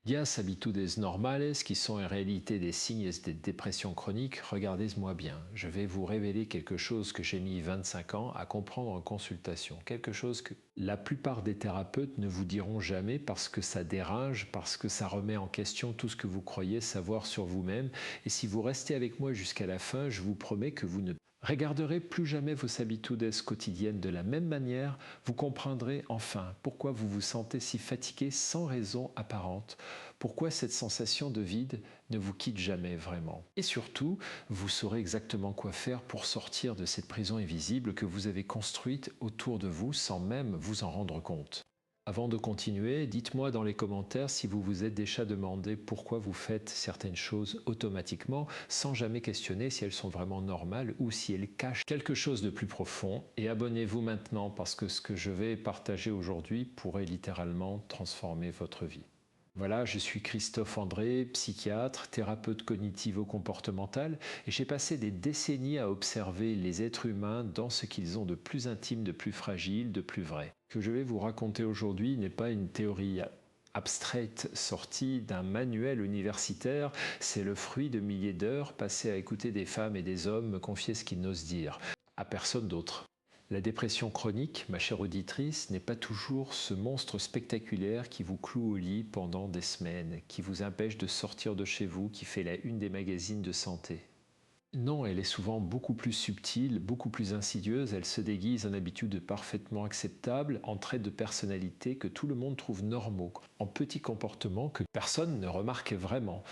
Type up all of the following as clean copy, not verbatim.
Dias habitudes normales, qui sont en réalité des signes de dépression chronique, regardez-moi bien. Je vais vous révéler quelque chose que j'ai mis 25 ans à comprendre en consultation. Quelque chose que la plupart des thérapeutes ne vous diront jamais parce que ça dérange, parce que ça remet en question tout ce que vous croyez savoir sur vous-même. Et si vous restez avec moi jusqu'à la fin, je vous promets que vous ne regarderez plus jamais vos habitudes quotidiennes de la même manière. Vous comprendrez enfin pourquoi vous vous sentez si fatigué sans raison apparente. Pourquoi cette sensation de vide ne vous quitte jamais vraiment. Et surtout, vous saurez exactement quoi faire pour sortir de cette prison invisible que vous avez construite autour de vous sans même vous en rendre compte. Avant de continuer, dites-moi dans les commentaires si vous vous êtes déjà demandé pourquoi vous faites certaines choses automatiquement sans jamais questionner si elles sont vraiment normales ou si elles cachent quelque chose de plus profond. Et abonnez-vous maintenant parce que ce que je vais partager aujourd'hui pourrait littéralement transformer votre vie. Voilà, je suis Christophe André, psychiatre, thérapeute cognitivo-comportemental et j'ai passé des décennies à observer les êtres humains dans ce qu'ils ont de plus intime, de plus fragile, de plus vrai. Ce que je vais vous raconter aujourd'hui n'est pas une théorie abstraite sortie d'un manuel universitaire, c'est le fruit de milliers d'heures passées à écouter des femmes et des hommes me confier ce qu'ils n'osent dire, à personne d'autre. La dépression chronique, ma chère auditrice, n'est pas toujours ce monstre spectaculaire qui vous cloue au lit pendant des semaines, qui vous empêche de sortir de chez vous, qui fait la une des magazines de santé. Non, elle est souvent beaucoup plus subtile, beaucoup plus insidieuse, elle se déguise en habitudes parfaitement acceptables, en traits de personnalité que tout le monde trouve normaux, en petits comportements que personne ne remarque vraiment.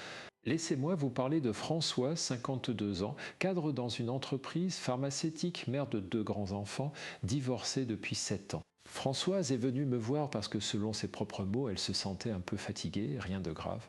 Laissez-moi vous parler de François, 52 ans, cadre dans une entreprise pharmaceutique, mère de 2 grands-enfants, divorcée depuis 7 ans. Françoise est venue me voir parce que selon ses propres mots, elle se sentait un peu fatiguée, rien de grave.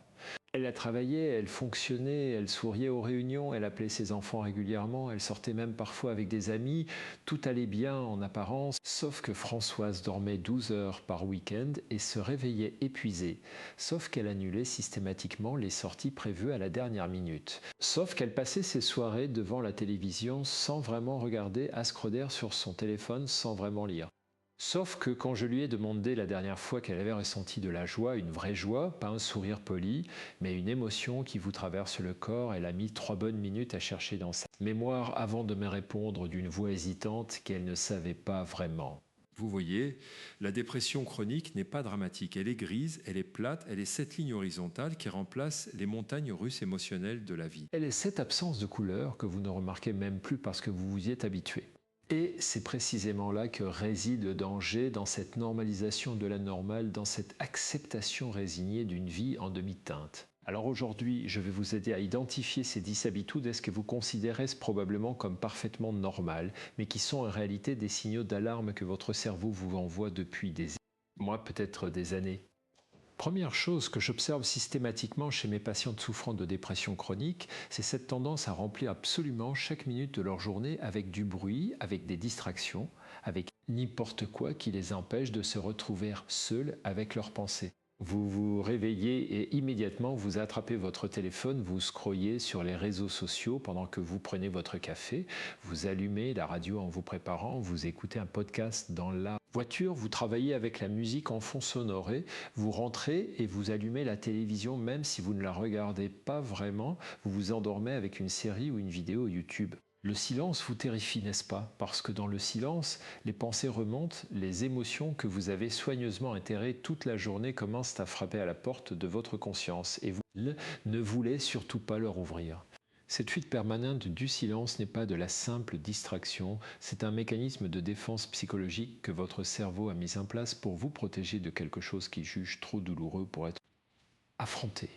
Elle a travaillé, elle fonctionnait, elle souriait aux réunions, elle appelait ses enfants régulièrement, elle sortait même parfois avec des amis, tout allait bien en apparence, sauf que Françoise dormait 12 heures par week-end et se réveillait épuisée, sauf qu'elle annulait systématiquement les sorties prévues à la dernière minute, sauf qu'elle passait ses soirées devant la télévision sans vraiment regarder, à scroller sur son téléphone sans vraiment lire. Sauf que quand je lui ai demandé la dernière fois qu'elle avait ressenti de la joie, une vraie joie, pas un sourire poli, mais une émotion qui vous traverse le corps, elle a mis 3 bonnes minutes à chercher dans sa mémoire avant de me répondre d'une voix hésitante qu'elle ne savait pas vraiment. Vous voyez, la dépression chronique n'est pas dramatique, elle est grise, elle est plate, elle est cette ligne horizontale qui remplace les montagnes russes émotionnelles de la vie. Elle est cette absence de couleur que vous ne remarquez même plus parce que vous vous y êtes habitué. Et c'est précisément là que réside le danger, dans cette normalisation de la normale, dans cette acceptation résignée d'une vie en demi-teinte. Alors aujourd'hui, je vais vous aider à identifier ces 10 habitudes que vous considérez probablement comme parfaitement normales, mais qui sont en réalité des signaux d'alarme que votre cerveau vous envoie depuis des mois, peut-être des années. Première chose que j'observe systématiquement chez mes patientes souffrant de dépression chronique, c'est cette tendance à remplir absolument chaque minute de leur journée avec du bruit, avec des distractions, avec n'importe quoi qui les empêche de se retrouver seuls avec leurs pensées. Vous vous réveillez et immédiatement vous attrapez votre téléphone, vous scrollez sur les réseaux sociaux pendant que vous prenez votre café, vous allumez la radio en vous préparant, vous écoutez un podcast dans la voiture, vous travaillez avec la musique en fond sonoré, vous rentrez et vous allumez la télévision même si vous ne la regardez pas vraiment, vous vous endormez avec une série ou une vidéo YouTube. Le silence vous terrifie, n'est-ce pas? Parce que dans le silence, les pensées remontent, les émotions que vous avez soigneusement enterrées toute la journée commencent à frapper à la porte de votre conscience et vous ne voulez surtout pas leur ouvrir. Cette fuite permanente du silence n'est pas de la simple distraction, c'est un mécanisme de défense psychologique que votre cerveau a mis en place pour vous protéger de quelque chose qu'il juge trop douloureux pour être affronté.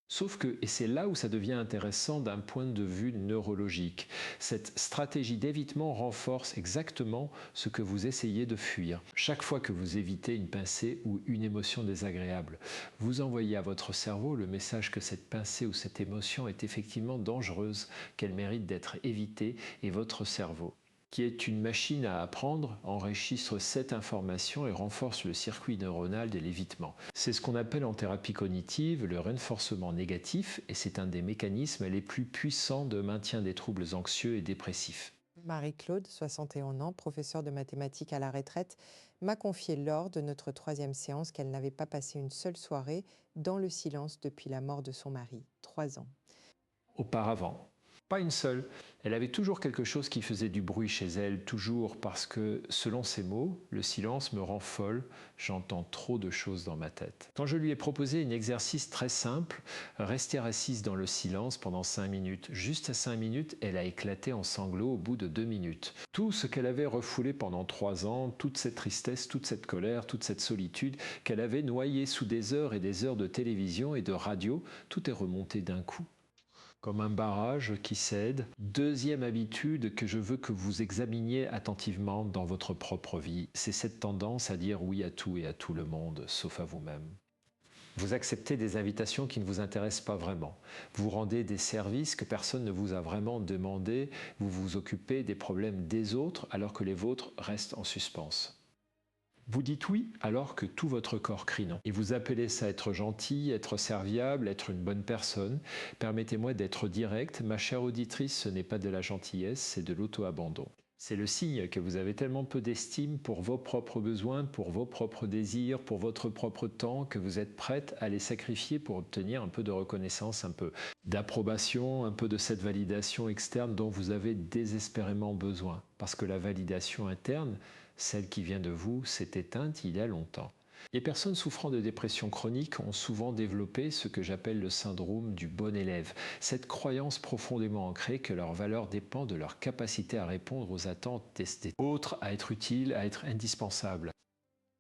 Sauf que, et c'est là où ça devient intéressant d'un point de vue neurologique, cette stratégie d'évitement renforce exactement ce que vous essayez de fuir. Chaque fois que vous évitez une pensée ou une émotion désagréable, vous envoyez à votre cerveau le message que cette pensée ou cette émotion est effectivement dangereuse, qu'elle mérite d'être évitée, et votre cerveau, qui est une machine à apprendre, enregistre cette information et renforce le circuit neuronal de l'évitement. C'est ce qu'on appelle en thérapie cognitive le renforcement négatif et c'est un des mécanismes les plus puissants de maintien des troubles anxieux et dépressifs. Marie-Claude, 61 ans, professeure de mathématiques à la retraite, m'a confié lors de notre 3e séance qu'elle n'avait pas passé une seule soirée dans le silence depuis la mort de son mari, 3 ans. Auparavant, pas une seule. Elle avait toujours quelque chose qui faisait du bruit chez elle, toujours parce que, selon ses mots, le silence me rend folle, j'entends trop de choses dans ma tête. Quand je lui ai proposé un exercice très simple, rester assise dans le silence pendant 5 minutes, juste à 5 minutes, elle a éclaté en sanglots au bout de 2 minutes. Tout ce qu'elle avait refoulé pendant 3 ans, toute cette tristesse, toute cette colère, toute cette solitude qu'elle avait noyée sous des heures et des heures de télévision et de radio, tout est remonté d'un coup, comme un barrage qui cède. Deuxième habitude que je veux que vous examiniez attentivement dans votre propre vie, c'est cette tendance à dire oui à tout et à tout le monde, sauf à vous-même. Vous acceptez des invitations qui ne vous intéressent pas vraiment. Vous rendez des services que personne ne vous a vraiment demandé. Vous vous occupez des problèmes des autres alors que les vôtres restent en suspens. Vous dites oui alors que tout votre corps crie non. Et vous appelez ça être gentil, être serviable, être une bonne personne. Permettez-moi d'être direct, ma chère auditrice, ce n'est pas de la gentillesse, c'est de l'auto-abandon. C'est le signe que vous avez tellement peu d'estime pour vos propres besoins, pour vos propres désirs, pour votre propre temps, que vous êtes prête à les sacrifier pour obtenir un peu de reconnaissance, un peu d'approbation, un peu de cette validation externe dont vous avez désespérément besoin. Parce que la validation interne, celle qui vient de vous, s'est éteinte il y a longtemps. Les personnes souffrant de dépression chronique ont souvent développé ce que j'appelle le syndrome du bon élève, cette croyance profondément ancrée que leur valeur dépend de leur capacité à répondre aux attentes des autres, à être utile, à être indispensable.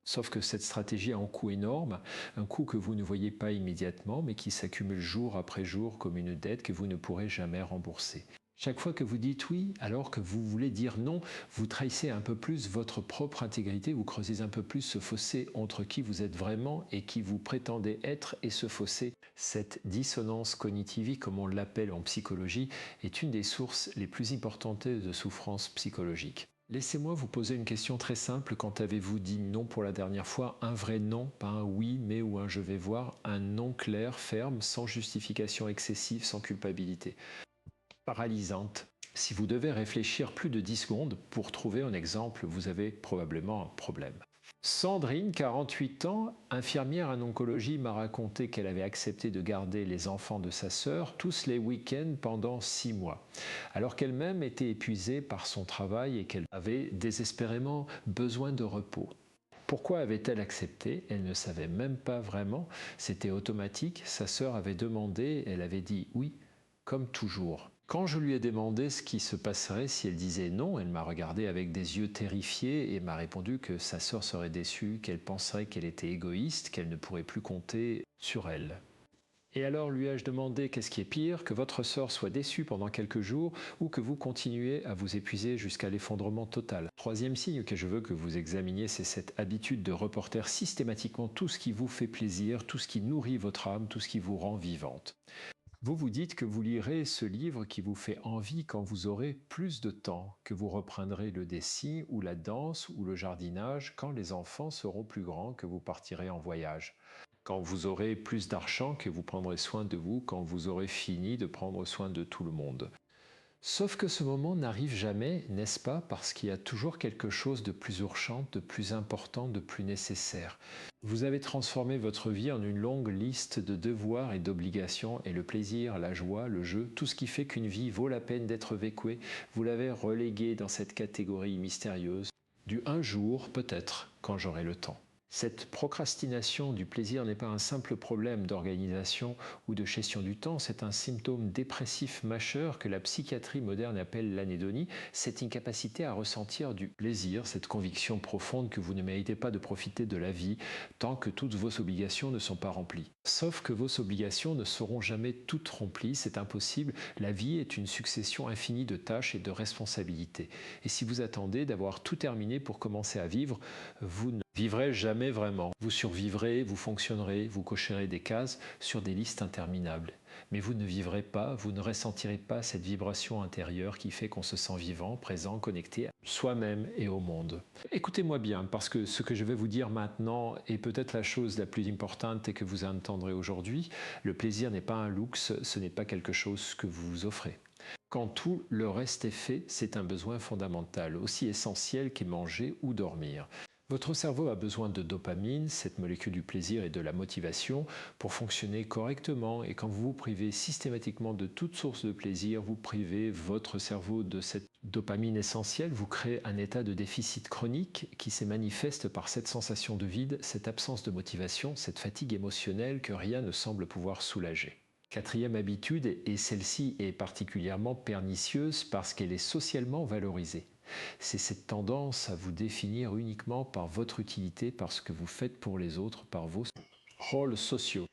Sauf que cette stratégie a un coût énorme, un coût que vous ne voyez pas immédiatement, mais qui s'accumule jour après jour comme une dette que vous ne pourrez jamais rembourser. Chaque fois que vous dites oui, alors que vous voulez dire non, vous trahissez un peu plus votre propre intégrité, vous creusez un peu plus ce fossé entre qui vous êtes vraiment et qui vous prétendez être, et ce fossé, cette dissonance cognitive, comme on l'appelle en psychologie, est une des sources les plus importantes de souffrance psychologique. Laissez-moi vous poser une question très simple. Quand avez-vous dit non pour la dernière fois? Un vrai non, pas un oui, mais ou un je vais voir, un non clair, ferme, sans justification excessive, sans culpabilité. Paralysante. Si vous devez réfléchir plus de 10 secondes pour trouver un exemple, vous avez probablement un problème. Sandrine, 48 ans, infirmière en oncologie, m'a raconté qu'elle avait accepté de garder les enfants de sa sœur tous les week-ends pendant 6 mois, alors qu'elle-même était épuisée par son travail et qu'elle avait désespérément besoin de repos. Pourquoi avait-elle accepté? Elle ne savait même pas vraiment, c'était automatique, sa sœur avait demandé, elle avait dit oui, comme toujours. Quand je lui ai demandé ce qui se passerait si elle disait non, elle m'a regardé avec des yeux terrifiés et m'a répondu que sa sœur serait déçue, qu'elle penserait qu'elle était égoïste, qu'elle ne pourrait plus compter sur elle. Et alors lui ai-je demandé qu'est-ce qui est pire, que votre sœur soit déçue pendant quelques jours ou que vous continuez à vous épuiser jusqu'à l'effondrement total. Troisième signe que je veux que vous examiniez, c'est cette habitude de reporter systématiquement tout ce qui vous fait plaisir, tout ce qui nourrit votre âme, tout ce qui vous rend vivante. Vous vous dites que vous lirez ce livre qui vous fait envie quand vous aurez plus de temps, que vous reprendrez le dessin ou la danse ou le jardinage quand les enfants seront plus grands, que vous partirez en voyage, quand vous aurez plus d'argent, que vous prendrez soin de vous, quand vous aurez fini de prendre soin de tout le monde. Sauf que ce moment n'arrive jamais, n'est-ce pas, parce qu'il y a toujours quelque chose de plus urgent, de plus important, de plus nécessaire. Vous avez transformé votre vie en une longue liste de devoirs et d'obligations, et le plaisir, la joie, le jeu, tout ce qui fait qu'une vie vaut la peine d'être vécue, vous l'avez relégué dans cette catégorie mystérieuse du un jour, peut-être, quand j'aurai le temps. Cette procrastination du plaisir n'est pas un simple problème d'organisation ou de gestion du temps, c'est un symptôme dépressif majeur que la psychiatrie moderne appelle l'anédonie, cette incapacité à ressentir du plaisir, cette conviction profonde que vous ne méritez pas de profiter de la vie tant que toutes vos obligations ne sont pas remplies. Sauf que vos obligations ne seront jamais toutes remplies, c'est impossible, la vie est une succession infinie de tâches et de responsabilités. Et si vous attendez d'avoir tout terminé pour commencer à vivre, vous ne vivrez jamais vraiment. Vous survivrez, vous fonctionnerez, vous cocherez des cases sur des listes interminables. Mais vous ne vivrez pas, vous ne ressentirez pas cette vibration intérieure qui fait qu'on se sent vivant, présent, connecté à soi-même et au monde. Écoutez-moi bien, parce que ce que je vais vous dire maintenant est peut-être la chose la plus importante et que vous entendrez aujourd'hui. Le plaisir n'est pas un luxe, ce n'est pas quelque chose que vous vous offrez. Quand tout le reste est fait, c'est un besoin fondamental, aussi essentiel qu'est manger ou dormir. Votre cerveau a besoin de dopamine, cette molécule du plaisir et de la motivation, pour fonctionner correctement. Et quand vous vous privez systématiquement de toute source de plaisir, vous privez votre cerveau de cette dopamine essentielle, vous créez un état de déficit chronique qui se manifeste par cette sensation de vide, cette absence de motivation, cette fatigue émotionnelle que rien ne semble pouvoir soulager. Quatrième habitude, et celle-ci est particulièrement pernicieuse parce qu'elle est socialement valorisée. C'est cette tendance à vous définir uniquement par votre utilité, par ce que vous faites pour les autres, par vos rôles sociaux.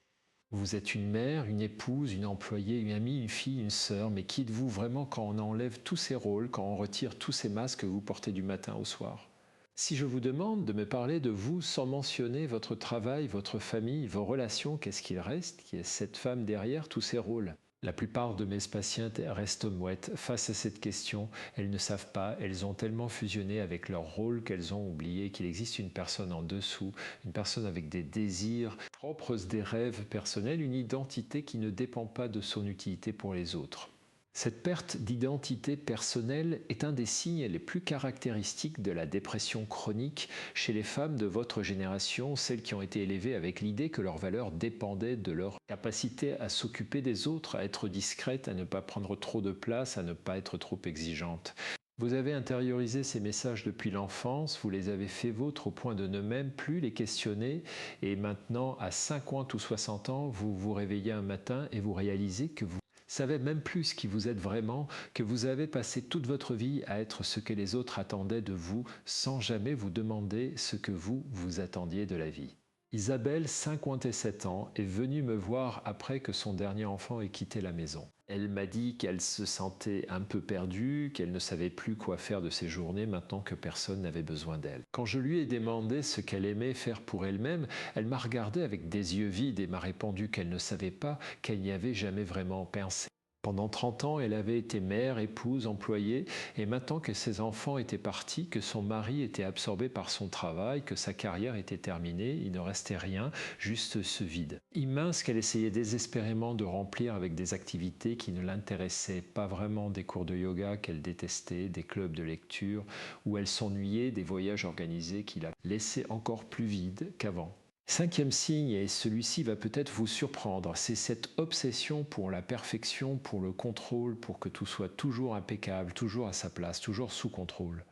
Vous êtes une mère, une épouse, une employée, une amie, une fille, une sœur, mais qui êtes-vous vraiment quand on enlève tous ces rôles, quand on retire tous ces masques que vous portez du matin au soir? Si je vous demande de me parler de vous sans mentionner votre travail, votre famille, vos relations, qu'est-ce qu'il reste? Qui est cette femme derrière tous ces rôles? La plupart de mes patientes restent mouettes face à cette question. Elles ne savent pas, elles ont tellement fusionné avec leur rôle qu'elles ont oublié qu'il existe une personne en dessous, une personne avec des désirs propres, des rêves personnels, une identité qui ne dépend pas de son utilité pour les autres. Cette perte d'identité personnelle est un des signes les plus caractéristiques de la dépression chronique chez les femmes de votre génération, celles qui ont été élevées avec l'idée que leur valeur dépendait de leur capacité à s'occuper des autres, à être discrète, à ne pas prendre trop de place, à ne pas être trop exigeante. Vous avez intériorisé ces messages depuis l'enfance, vous les avez fait vôtres au point de ne même plus les questionner et maintenant, à 50 ou 60 ans, vous vous réveillez un matin et vous réalisez que vous savez même plus qui vous êtes vraiment, que vous avez passé toute votre vie à être ce que les autres attendaient de vous sans jamais vous demander ce que vous attendiez de la vie. Isabelle, 57 ans, est venue me voir après que son dernier enfant ait quitté la maison. Elle m'a dit qu'elle se sentait un peu perdue, qu'elle ne savait plus quoi faire de ses journées maintenant que personne n'avait besoin d'elle. Quand je lui ai demandé ce qu'elle aimait faire pour elle-même, elle m'a regardé avec des yeux vides et m'a répondu qu'elle ne savait pas, qu'elle n'y avait jamais vraiment pensé. Pendant 30 ans, elle avait été mère, épouse, employée, et maintenant que ses enfants étaient partis, que son mari était absorbé par son travail, que sa carrière était terminée, il ne restait rien, juste ce vide immense qu'elle essayait désespérément de remplir avec des activités qui ne l'intéressaient pas vraiment, des cours de yoga qu'elle détestait, des clubs de lecture où elle s'ennuyait, des voyages organisés qui la laissaient encore plus vide qu'avant. Cinquième signe, et celui-ci va peut-être vous surprendre, c'est cette obsession pour la perfection, pour le contrôle, pour que tout soit toujours impeccable, toujours à sa place, toujours sous contrôle.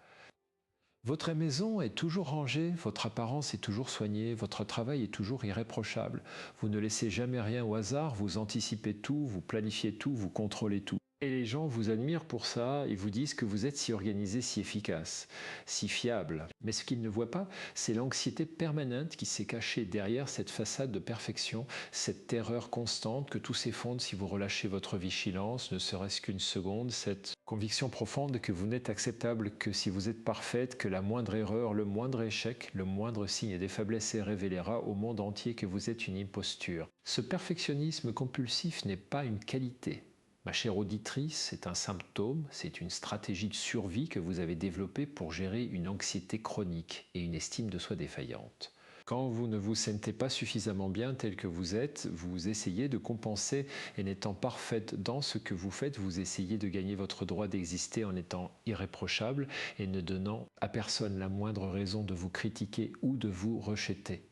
Votre maison est toujours rangée, votre apparence est toujours soignée, votre travail est toujours irréprochable. Vous ne laissez jamais rien au hasard, vous anticipez tout, vous planifiez tout, vous contrôlez tout. Et les gens vous admirent pour ça, ils vous disent que vous êtes si organisé, si efficace, si fiable. Mais ce qu'ils ne voient pas, c'est l'anxiété permanente qui s'est cachée derrière cette façade de perfection, cette terreur constante que tout s'effondre si vous relâchez votre vigilance, ne serait-ce qu'une seconde, cette conviction profonde que vous n'êtes acceptable que si vous êtes parfaite, que la moindre erreur, le moindre échec, le moindre signe des faiblesses révélera au monde entier que vous êtes une imposture. Ce perfectionnisme compulsif n'est pas une qualité. Ma chère auditrice, c'est un symptôme, c'est une stratégie de survie que vous avez développée pour gérer une anxiété chronique et une estime de soi défaillante. Quand vous ne vous sentez pas suffisamment bien tel que vous êtes, vous essayez de compenser et n'étant parfaite dans ce que vous faites, vous essayez de gagner votre droit d'exister en étant irréprochable et ne donnant à personne la moindre raison de vous critiquer ou de vous rejeter.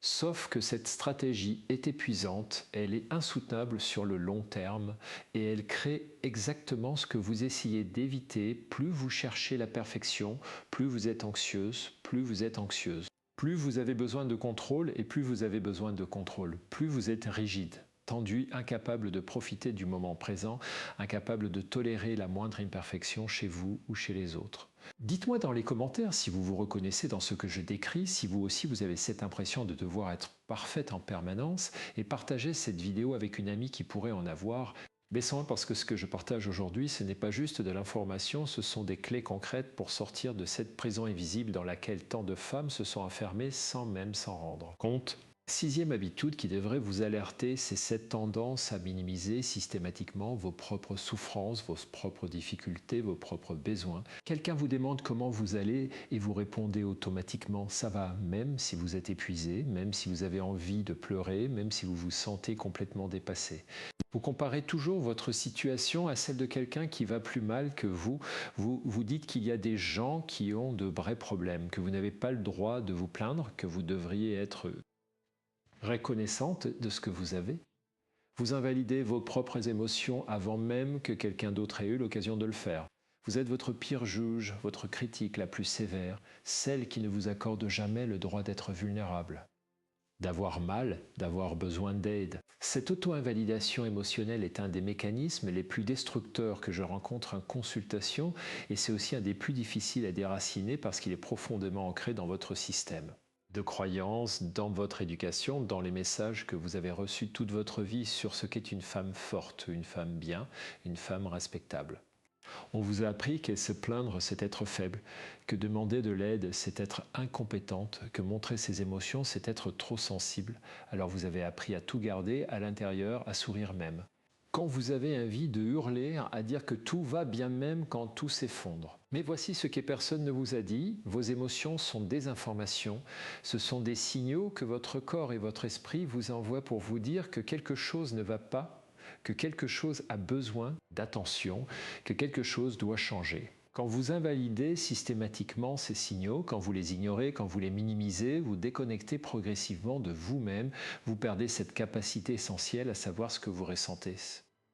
Sauf que cette stratégie est épuisante, elle est insoutenable sur le long terme et elle crée exactement ce que vous essayez d'éviter. Plus vous cherchez la perfection, plus vous êtes anxieuse, plus vous êtes anxieuse. Plus vous avez besoin de contrôle et plus vous avez besoin de contrôle. Plus vous êtes rigide, tendu, incapable de profiter du moment présent, incapable de tolérer la moindre imperfection chez vous ou chez les autres. Dites-moi dans les commentaires si vous vous reconnaissez dans ce que je décris, si vous aussi vous avez cette impression de devoir être parfaite en permanence et partagez cette vidéo avec une amie qui pourrait en avoir besoin parce que ce que je partage aujourd'hui, ce n'est pas juste de l'information, ce sont des clés concrètes pour sortir de cette prison invisible dans laquelle tant de femmes se sont enfermées sans même s'en rendre compte. Sixième habitude qui devrait vous alerter, c'est cette tendance à minimiser systématiquement vos propres souffrances, vos propres difficultés, vos propres besoins. Quelqu'un vous demande comment vous allez et vous répondez automatiquement ça va, même si vous êtes épuisé, même si vous avez envie de pleurer, même si vous vous sentez complètement dépassé. Vous comparez toujours votre situation à celle de quelqu'un qui va plus mal que vous. Vous dites qu'il y a des gens qui ont de vrais problèmes, que vous n'avez pas le droit de vous plaindre, que vous devriez être reconnaissante de ce que vous avez. Vous invalidez vos propres émotions avant même que quelqu'un d'autre ait eu l'occasion de le faire. Vous êtes votre pire juge, votre critique la plus sévère, celle qui ne vous accorde jamais le droit d'être vulnérable, d'avoir mal, d'avoir besoin d'aide. Cette auto-invalidation émotionnelle est un des mécanismes les plus destructeurs que je rencontre en consultation et c'est aussi un des plus difficiles à déraciner parce qu'il est profondément ancré dans votre système de croyances, dans votre éducation, dans les messages que vous avez reçus toute votre vie sur ce qu'est une femme forte, une femme bien, une femme respectable. On vous a appris que se plaindre, c'est être faible, que demander de l'aide, c'est être incompétente, que montrer ses émotions, c'est être trop sensible. Alors vous avez appris à tout garder à l'intérieur, à sourire même. Quand vous avez envie de hurler, à dire que tout va bien même quand tout s'effondre. Mais voici ce que personne ne vous a dit, vos émotions sont des informations, ce sont des signaux que votre corps et votre esprit vous envoient pour vous dire que quelque chose ne va pas, que quelque chose a besoin d'attention, que quelque chose doit changer. Quand vous invalidez systématiquement ces signaux, quand vous les ignorez, quand vous les minimisez, vous déconnectez progressivement de vous-même, vous perdez cette capacité essentielle à savoir ce que vous ressentez.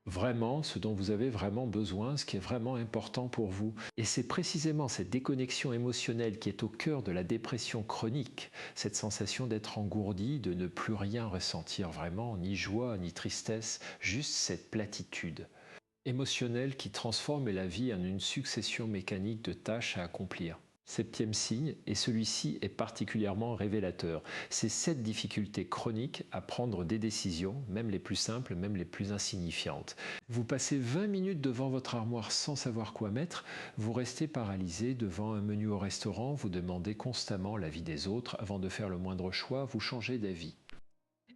Vraiment ce dont vous avez vraiment besoin, ce qui est vraiment important pour vous. Et c'est précisément cette déconnexion émotionnelle qui est au cœur de la dépression chronique, cette sensation d'être engourdi, de ne plus rien ressentir vraiment, ni joie, ni tristesse, juste cette platitude émotionnelle qui transforme la vie en une succession mécanique de tâches à accomplir. Septième signe, et celui-ci est particulièrement révélateur, c'est cette difficulté chronique à prendre des décisions, même les plus simples, même les plus insignifiantes. Vous passez 20 minutes devant votre armoire sans savoir quoi mettre, vous restez paralysé devant un menu au restaurant, vous demandez constamment l'avis des autres avant de faire le moindre choix, vous changez d'avis.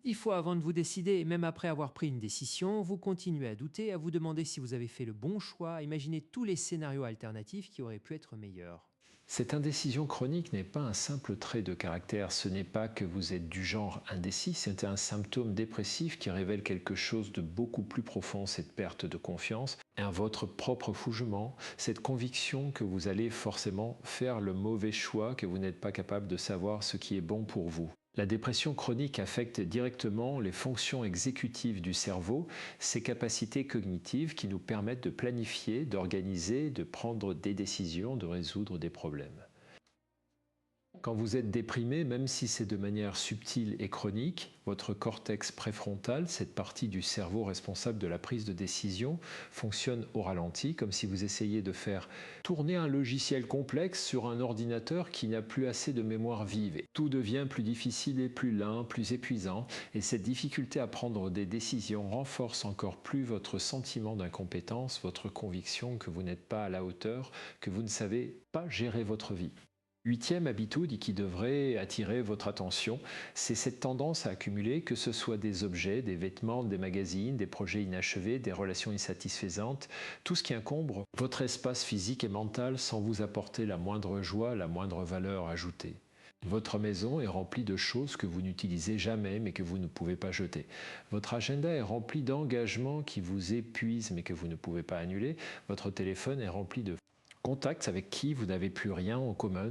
10 fois avant de vous décider, et même après avoir pris une décision, vous continuez à douter, à vous demander si vous avez fait le bon choix, à imaginer tous les scénarios alternatifs qui auraient pu être meilleurs. Cette indécision chronique n'est pas un simple trait de caractère, ce n'est pas que vous êtes du genre indécis, c'est un symptôme dépressif qui révèle quelque chose de beaucoup plus profond, cette perte de confiance, votre propre jugement, cette conviction que vous allez forcément faire le mauvais choix, que vous n'êtes pas capable de savoir ce qui est bon pour vous. La dépression chronique affecte directement les fonctions exécutives du cerveau, ses capacités cognitives qui nous permettent de planifier, d'organiser, de prendre des décisions, de résoudre des problèmes. Quand vous êtes déprimé, même si c'est de manière subtile et chronique, votre cortex préfrontal, cette partie du cerveau responsable de la prise de décision, fonctionne au ralenti, comme si vous essayiez de faire tourner un logiciel complexe sur un ordinateur qui n'a plus assez de mémoire vive. Tout devient plus difficile et plus lent, plus épuisant, et cette difficulté à prendre des décisions renforce encore plus votre sentiment d'incompétence, votre conviction que vous n'êtes pas à la hauteur, que vous ne savez pas gérer votre vie. Huitième habitude qui devrait attirer votre attention, c'est cette tendance à accumuler, que ce soit des objets, des vêtements, des magazines, des projets inachevés, des relations insatisfaisantes, tout ce qui encombre votre espace physique et mental sans vous apporter la moindre joie, la moindre valeur ajoutée. Votre maison est remplie de choses que vous n'utilisez jamais mais que vous ne pouvez pas jeter. Votre agenda est rempli d'engagements qui vous épuisent mais que vous ne pouvez pas annuler. Votre téléphone est rempli de contacts avec qui vous n'avez plus rien en commun,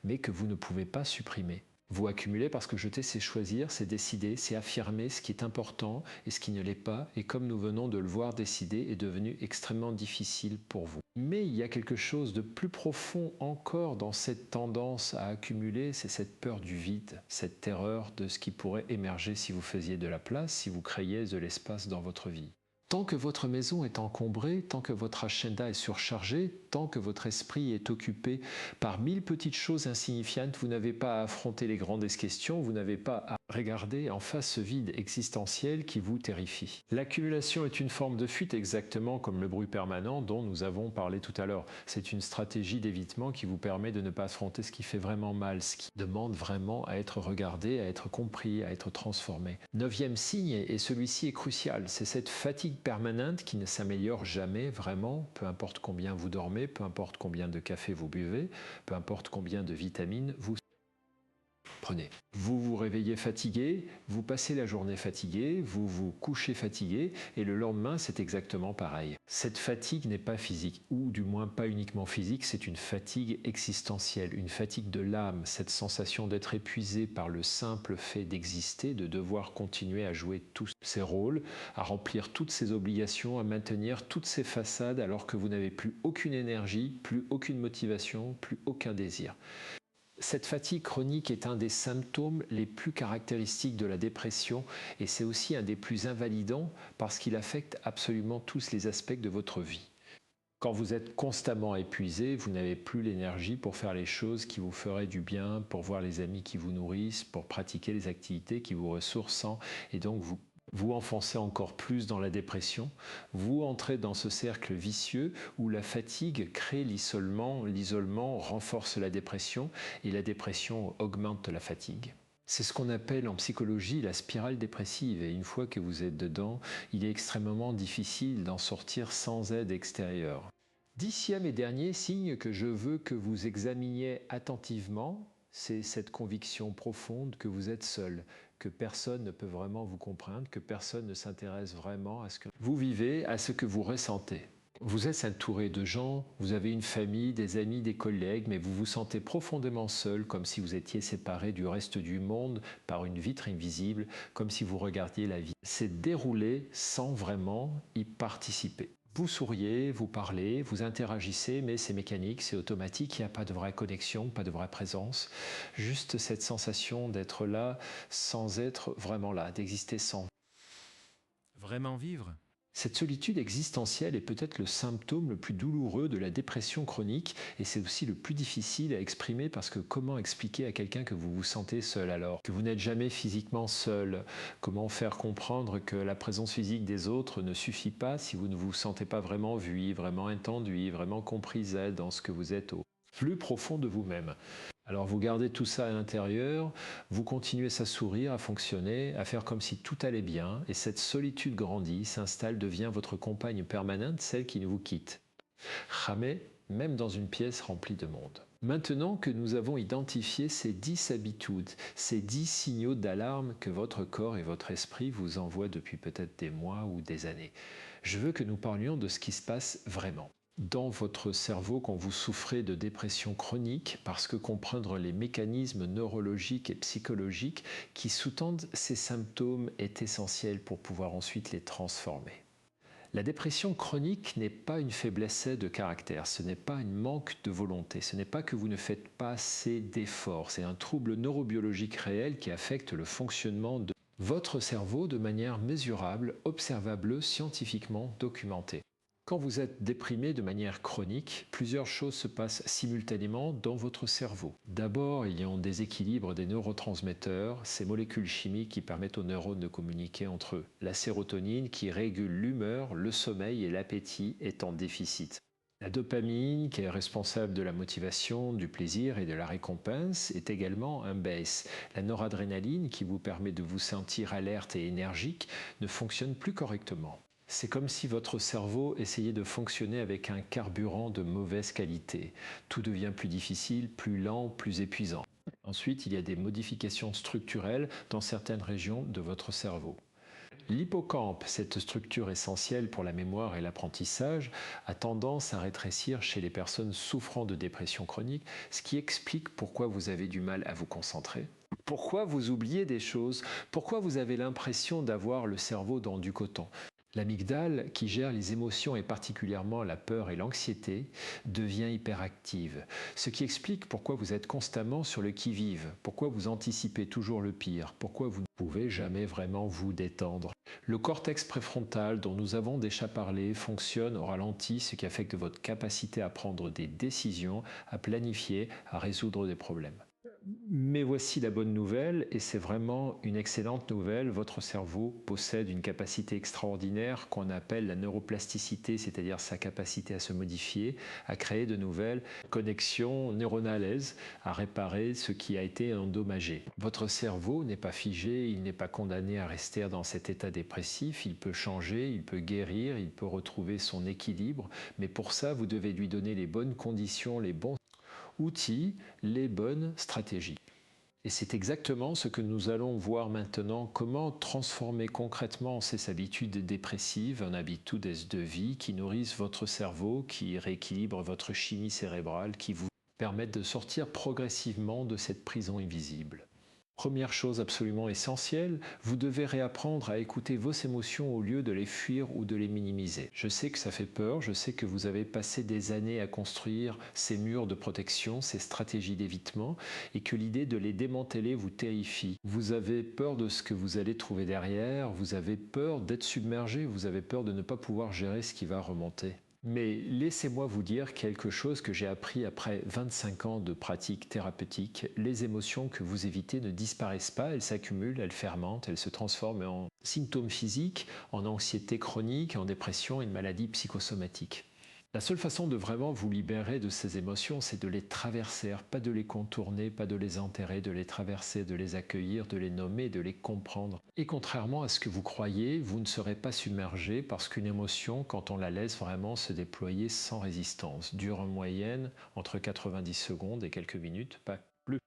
mais que vous ne pouvez pas supprimer. Vous accumulez parce que jeter, c'est choisir, c'est décider, c'est affirmer ce qui est important et ce qui ne l'est pas, et comme nous venons de le voir décider, est devenu extrêmement difficile pour vous. Mais il y a quelque chose de plus profond encore dans cette tendance à accumuler, c'est cette peur du vide, cette terreur de ce qui pourrait émerger si vous faisiez de la place, si vous créiez de l'espace dans votre vie. Tant que votre maison est encombrée, tant que votre agenda est surchargé, tant que votre esprit est occupé par 1000 petites choses insignifiantes, vous n'avez pas à affronter les grandes questions, vous n'avez pas à Regardez en face ce vide existentiel qui vous terrifie. L'accumulation est une forme de fuite exactement comme le bruit permanent dont nous avons parlé tout à l'heure. C'est une stratégie d'évitement qui vous permet de ne pas affronter ce qui fait vraiment mal, ce qui demande vraiment à être regardé, à être compris, à être transformé. 9e signe, et celui-ci est crucial, c'est cette fatigue permanente qui ne s'améliore jamais vraiment, peu importe combien vous dormez, peu importe combien de café vous buvez, peu importe combien de vitamines vous prenez. Vous vous réveillez fatigué, vous passez la journée fatigué, vous vous couchez fatigué, et le lendemain, c'est exactement pareil. Cette fatigue n'est pas physique, ou du moins pas uniquement physique, c'est une fatigue existentielle, une fatigue de l'âme, cette sensation d'être épuisé par le simple fait d'exister, de devoir continuer à jouer tous ces rôles, à remplir toutes ces obligations, à maintenir toutes ces façades alors que vous n'avez plus aucune énergie, plus aucune motivation, plus aucun désir. Cette fatigue chronique est un des symptômes les plus caractéristiques de la dépression et c'est aussi un des plus invalidants parce qu'il affecte absolument tous les aspects de votre vie. Quand vous êtes constamment épuisé, vous n'avez plus l'énergie pour faire les choses qui vous feraient du bien, pour voir les amis qui vous nourrissent, pour pratiquer les activités qui vous ressourcent et donc vous enfoncez encore plus dans la dépression, vous entrez dans ce cercle vicieux où la fatigue crée l'isolement, l'isolement renforce la dépression et la dépression augmente la fatigue. C'est ce qu'on appelle en psychologie la spirale dépressive et une fois que vous êtes dedans, il est extrêmement difficile d'en sortir sans aide extérieure. 10e et dernier signe que je veux que vous examiniez attentivement, c'est cette conviction profonde que vous êtes seul, que personne ne peut vraiment vous comprendre, que personne ne s'intéresse vraiment à ce que vous vivez, à ce que vous ressentez. Vous êtes entouré de gens, vous avez une famille, des amis, des collègues, mais vous vous sentez profondément seul, comme si vous étiez séparé du reste du monde par une vitre invisible, comme si vous regardiez la vie s'est déroulée sans vraiment y participer. Vous souriez, vous parlez, vous interagissez, mais c'est mécanique, c'est automatique, il n'y a pas de vraie connexion, pas de vraie présence. Juste cette sensation d'être là sans être vraiment là, d'exister sans. Vraiment vivre? Cette solitude existentielle est peut-être le symptôme le plus douloureux de la dépression chronique et c'est aussi le plus difficile à exprimer parce que comment expliquer à quelqu'un que vous vous sentez seul alors, que vous n'êtes jamais physiquement seul? Comment faire comprendre que la présence physique des autres ne suffit pas si vous ne vous sentez pas vraiment vu, vraiment entendu, vraiment comprise dans ce que vous êtes au plus profond de vous-même? Alors vous gardez tout ça à l'intérieur, vous continuez à sourire, à fonctionner, à faire comme si tout allait bien, et cette solitude grandit, s'installe, devient votre compagne permanente, celle qui ne vous quitte. Jamais, même dans une pièce remplie de monde. Maintenant que nous avons identifié ces 10 habitudes, ces 10 signaux d'alarme que votre corps et votre esprit vous envoient depuis peut-être des mois ou des années, je veux que nous parlions de ce qui se passe vraiment dans votre cerveau quand vous souffrez de dépression chronique, parce que comprendre les mécanismes neurologiques et psychologiques qui sous-tendent ces symptômes est essentiel pour pouvoir ensuite les transformer. La dépression chronique n'est pas une faiblesse de caractère, ce n'est pas un manque de volonté, ce n'est pas que vous ne faites pas assez d'efforts, c'est un trouble neurobiologique réel qui affecte le fonctionnement de votre cerveau de manière mesurable, observable, scientifiquement documentée. Quand vous êtes déprimé de manière chronique, plusieurs choses se passent simultanément dans votre cerveau. D'abord, il y a un déséquilibre des neurotransmetteurs, ces molécules chimiques qui permettent aux neurones de communiquer entre eux. La sérotonine qui régule l'humeur, le sommeil et l'appétit est en déficit. La dopamine, qui est responsable de la motivation, du plaisir et de la récompense, est également en baisse. La noradrénaline, qui vous permet de vous sentir alerte et énergique, ne fonctionne plus correctement. C'est comme si votre cerveau essayait de fonctionner avec un carburant de mauvaise qualité. Tout devient plus difficile, plus lent, plus épuisant. Ensuite, il y a des modifications structurelles dans certaines régions de votre cerveau. L'hippocampe, cette structure essentielle pour la mémoire et l'apprentissage, a tendance à rétrécir chez les personnes souffrant de dépression chronique, ce qui explique pourquoi vous avez du mal à vous concentrer. Pourquoi vous oubliez des choses? Pourquoi vous avez l'impression d'avoir le cerveau dans du coton? L'amygdale, qui gère les émotions et particulièrement la peur et l'anxiété, devient hyperactive. Ce qui explique pourquoi vous êtes constamment sur le qui-vive, pourquoi vous anticipez toujours le pire, pourquoi vous ne pouvez jamais vraiment vous détendre. Le cortex préfrontal, dont nous avons déjà parlé, fonctionne au ralenti, ce qui affecte votre capacité à prendre des décisions, à planifier, à résoudre des problèmes. Mais voici la bonne nouvelle, et c'est vraiment une excellente nouvelle. Votre cerveau possède une capacité extraordinaire qu'on appelle la neuroplasticité, c'est-à-dire sa capacité à se modifier, à créer de nouvelles connexions neuronales, à réparer ce qui a été endommagé. Votre cerveau n'est pas figé, il n'est pas condamné à rester dans cet état dépressif, il peut changer, il peut guérir, il peut retrouver son équilibre, mais pour ça, vous devez lui donner les bonnes conditions, les bons outils, les bonnes stratégies. Et c'est exactement ce que nous allons voir maintenant, comment transformer concrètement ces habitudes dépressives en habitudes de vie qui nourrissent votre cerveau, qui rééquilibrent votre chimie cérébrale, qui vous permettent de sortir progressivement de cette prison invisible. Première chose absolument essentielle, vous devez réapprendre à écouter vos émotions au lieu de les fuir ou de les minimiser. Je sais que ça fait peur, je sais que vous avez passé des années à construire ces murs de protection, ces stratégies d'évitement, et que l'idée de les démanteler vous terrifie. Vous avez peur de ce que vous allez trouver derrière, vous avez peur d'être submergé, vous avez peur de ne pas pouvoir gérer ce qui va remonter. Mais laissez-moi vous dire quelque chose que j'ai appris après 25 ans de pratique thérapeutique. Les émotions que vous évitez ne disparaissent pas, elles s'accumulent, elles fermentent, elles se transforment en symptômes physiques, en anxiété chronique, en dépression et en maladie psychosomatique. La seule façon de vraiment vous libérer de ces émotions, c'est de les traverser, pas de les contourner, pas de les enterrer, de les traverser, de les accueillir, de les nommer, de les comprendre. Et contrairement à ce que vous croyez, vous ne serez pas submergé parce qu'une émotion, quand on la laisse vraiment se déployer sans résistance, dure en moyenne entre 90 secondes et quelques minutes, pas plus.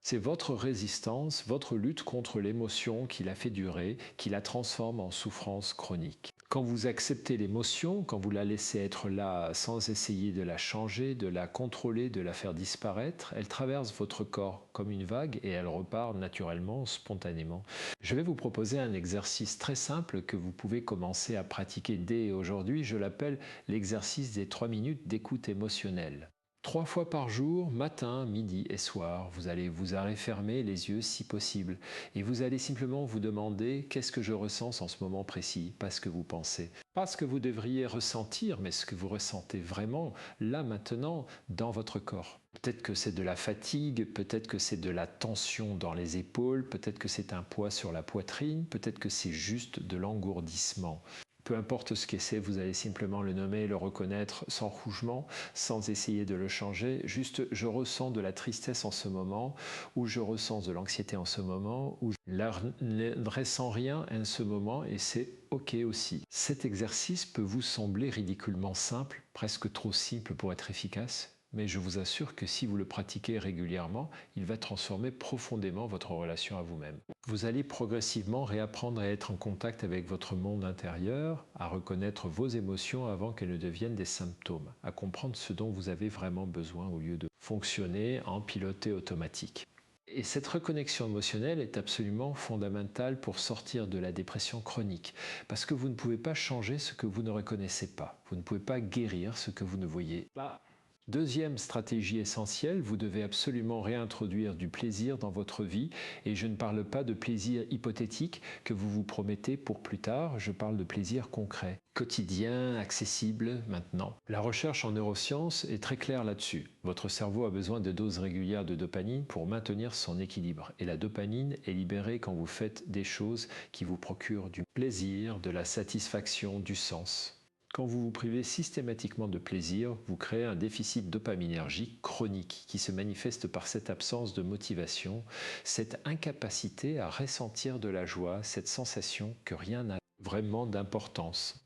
C'est votre résistance, votre lutte contre l'émotion qui la fait durer, qui la transforme en souffrance chronique. Quand vous acceptez l'émotion, quand vous la laissez être là sans essayer de la changer, de la contrôler, de la faire disparaître, elle traverse votre corps comme une vague et elle repart naturellement, spontanément. Je vais vous proposer un exercice très simple que vous pouvez commencer à pratiquer dès aujourd'hui. Je l'appelle l'exercice des 3 minutes d'écoute émotionnelle. 3 fois par jour, matin, midi et soir, vous allez vous arrêter fermer les yeux si possible et vous allez simplement vous demander qu'est-ce que je ressens en ce moment précis, pas ce que vous pensez. Pas ce que vous devriez ressentir, mais ce que vous ressentez vraiment, là maintenant, dans votre corps. Peut-être que c'est de la fatigue, peut-être que c'est de la tension dans les épaules, peut-être que c'est un poids sur la poitrine, peut-être que c'est juste de l'engourdissement. Peu importe ce que c'est, vous allez simplement le nommer, le reconnaître sans rougement, sans essayer de le changer. Juste, je ressens de la tristesse en ce moment, ou je ressens de l'anxiété en ce moment, ou je ne ressens rien en ce moment, et c'est OK aussi. Cet exercice peut vous sembler ridiculement simple, presque trop simple pour être efficace, mais je vous assure que si vous le pratiquez régulièrement, il va transformer profondément votre relation à vous-même. Vous allez progressivement réapprendre à être en contact avec votre monde intérieur, à reconnaître vos émotions avant qu'elles ne deviennent des symptômes, à comprendre ce dont vous avez vraiment besoin au lieu de fonctionner en piloté automatique. Et cette reconnexion émotionnelle est absolument fondamentale pour sortir de la dépression chronique, parce que vous ne pouvez pas changer ce que vous ne reconnaissez pas, vous ne pouvez pas guérir ce que vous ne voyez pas. Deuxième stratégie essentielle, vous devez absolument réintroduire du plaisir dans votre vie et je ne parle pas de plaisir hypothétique que vous vous promettez pour plus tard, je parle de plaisir concret, quotidien, accessible maintenant. La recherche en neurosciences est très claire là-dessus. Votre cerveau a besoin de doses régulières de dopamine pour maintenir son équilibre et la dopamine est libérée quand vous faites des choses qui vous procurent du plaisir, de la satisfaction, du sens. Quand vous vous privez systématiquement de plaisir, vous créez un déficit dopaminergique chronique qui se manifeste par cette absence de motivation, cette incapacité à ressentir de la joie, cette sensation que rien n'a vraiment d'importance.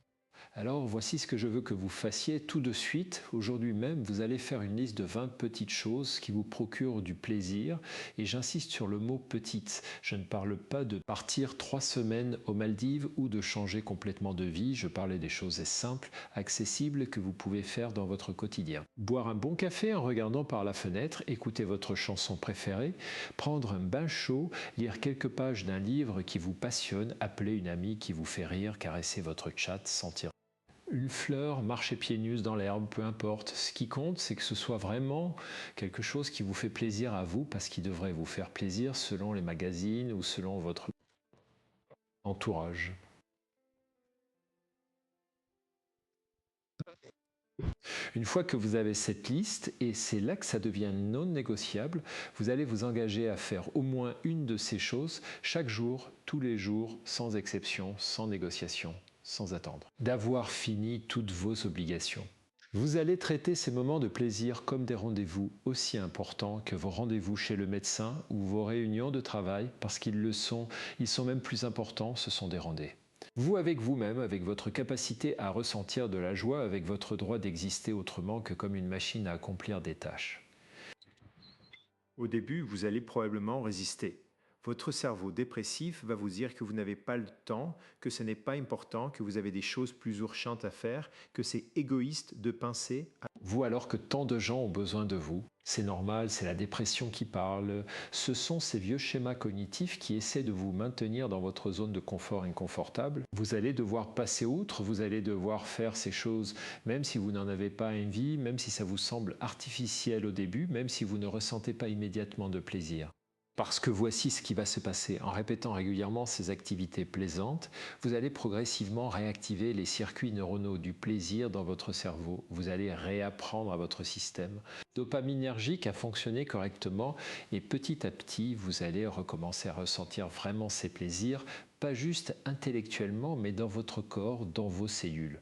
Alors voici ce que je veux que vous fassiez tout de suite. Aujourd'hui même, vous allez faire une liste de 20 petites choses qui vous procurent du plaisir. Et j'insiste sur le mot petites. Je ne parle pas de partir 3 semaines aux Maldives ou de changer complètement de vie. Je parlais des choses simples, accessibles que vous pouvez faire dans votre quotidien. Boire un bon café en regardant par la fenêtre, écouter votre chanson préférée, prendre un bain chaud, lire quelques pages d'un livre qui vous passionne, appeler une amie qui vous fait rire, caresser votre chat, sentir une fleur, marcher pieds nus dans l'herbe, peu importe. Ce qui compte, c'est que ce soit vraiment quelque chose qui vous fait plaisir à vous, parce qu'il devrait vous faire plaisir selon les magazines ou selon votre entourage. Une fois que vous avez cette liste, et c'est là que ça devient non négociable, vous allez vous engager à faire au moins une de ces choses chaque jour, tous les jours, sans exception, sans négociation, sans attendre. D'avoir fini toutes vos obligations. Vous allez traiter ces moments de plaisir comme des rendez-vous aussi importants que vos rendez-vous chez le médecin ou vos réunions de travail, parce ils sont même plus importants, ce sont des rendez-vous. Vous avec vous-même, avec votre capacité à ressentir de la joie, avec votre droit d'exister autrement que comme une machine à accomplir des tâches. Au début, vous allez probablement résister. Votre cerveau dépressif va vous dire que vous n'avez pas le temps, que ce n'est pas important, que vous avez des choses plus urgentes à faire, que c'est égoïste de penser à... Vous alors que tant de gens ont besoin de vous, c'est normal, c'est la dépression qui parle, ce sont ces vieux schémas cognitifs qui essaient de vous maintenir dans votre zone de confort inconfortable. Vous allez devoir passer outre, vous allez devoir faire ces choses même si vous n'en avez pas envie, même si ça vous semble artificiel au début, même si vous ne ressentez pas immédiatement de plaisir. Parce que voici ce qui va se passer. En répétant régulièrement ces activités plaisantes, vous allez progressivement réactiver les circuits neuronaux du plaisir dans votre cerveau. Vous allez réapprendre à votre système dopaminergique à fonctionner correctement et petit à petit, vous allez recommencer à ressentir vraiment ces plaisirs, pas juste intellectuellement, mais dans votre corps, dans vos cellules.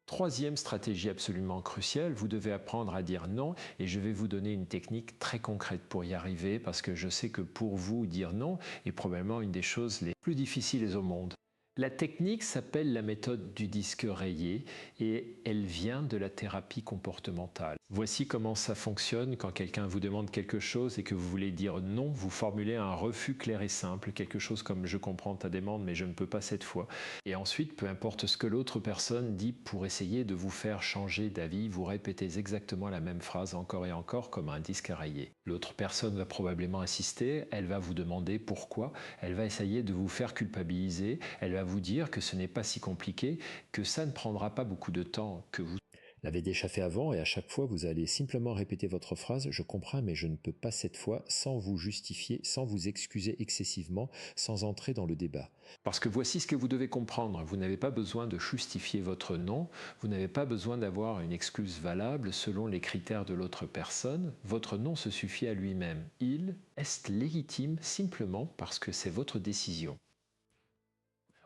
Troisième stratégie absolument cruciale, vous devez apprendre à dire non et je vais vous donner une technique très concrète pour y arriver parce que je sais que pour vous, dire non est probablement une des choses les plus difficiles au monde. La technique s'appelle la méthode du disque rayé et elle vient de la thérapie comportementale. Voici comment ça fonctionne quand quelqu'un vous demande quelque chose et que vous voulez dire non, vous formulez un refus clair et simple, quelque chose comme « je comprends ta demande mais je ne peux pas cette fois ». Et ensuite, peu importe ce que l'autre personne dit pour essayer de vous faire changer d'avis, vous répétez exactement la même phrase encore et encore comme un disque rayé. L'autre personne va probablement insister, elle va vous demander pourquoi, elle va essayer de vous faire culpabiliser, elle va vous dire que ce n'est pas si compliqué, que ça ne prendra pas beaucoup de temps, que vous l'avez déjà fait avant et à chaque fois vous allez simplement répéter votre phrase « je comprends mais je ne peux pas cette fois » sans vous justifier, sans vous excuser excessivement, sans entrer dans le débat. Parce que voici ce que vous devez comprendre, vous n'avez pas besoin de justifier votre non, vous n'avez pas besoin d'avoir une excuse valable selon les critères de l'autre personne, votre non se suffit à lui-même. Il est légitime simplement parce que c'est votre décision.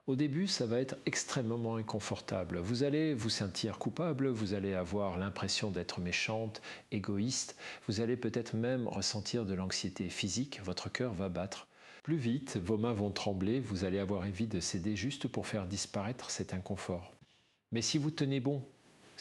Au début, ça va être extrêmement inconfortable. Vous allez vous sentir coupable, vous allez avoir l'impression d'être méchante, égoïste, vous allez peut-être même ressentir de l'anxiété physique, votre cœur va battre. Plus vite, vos mains vont trembler, vous allez avoir envie de céder juste pour faire disparaître cet inconfort. Mais si vous tenez bon,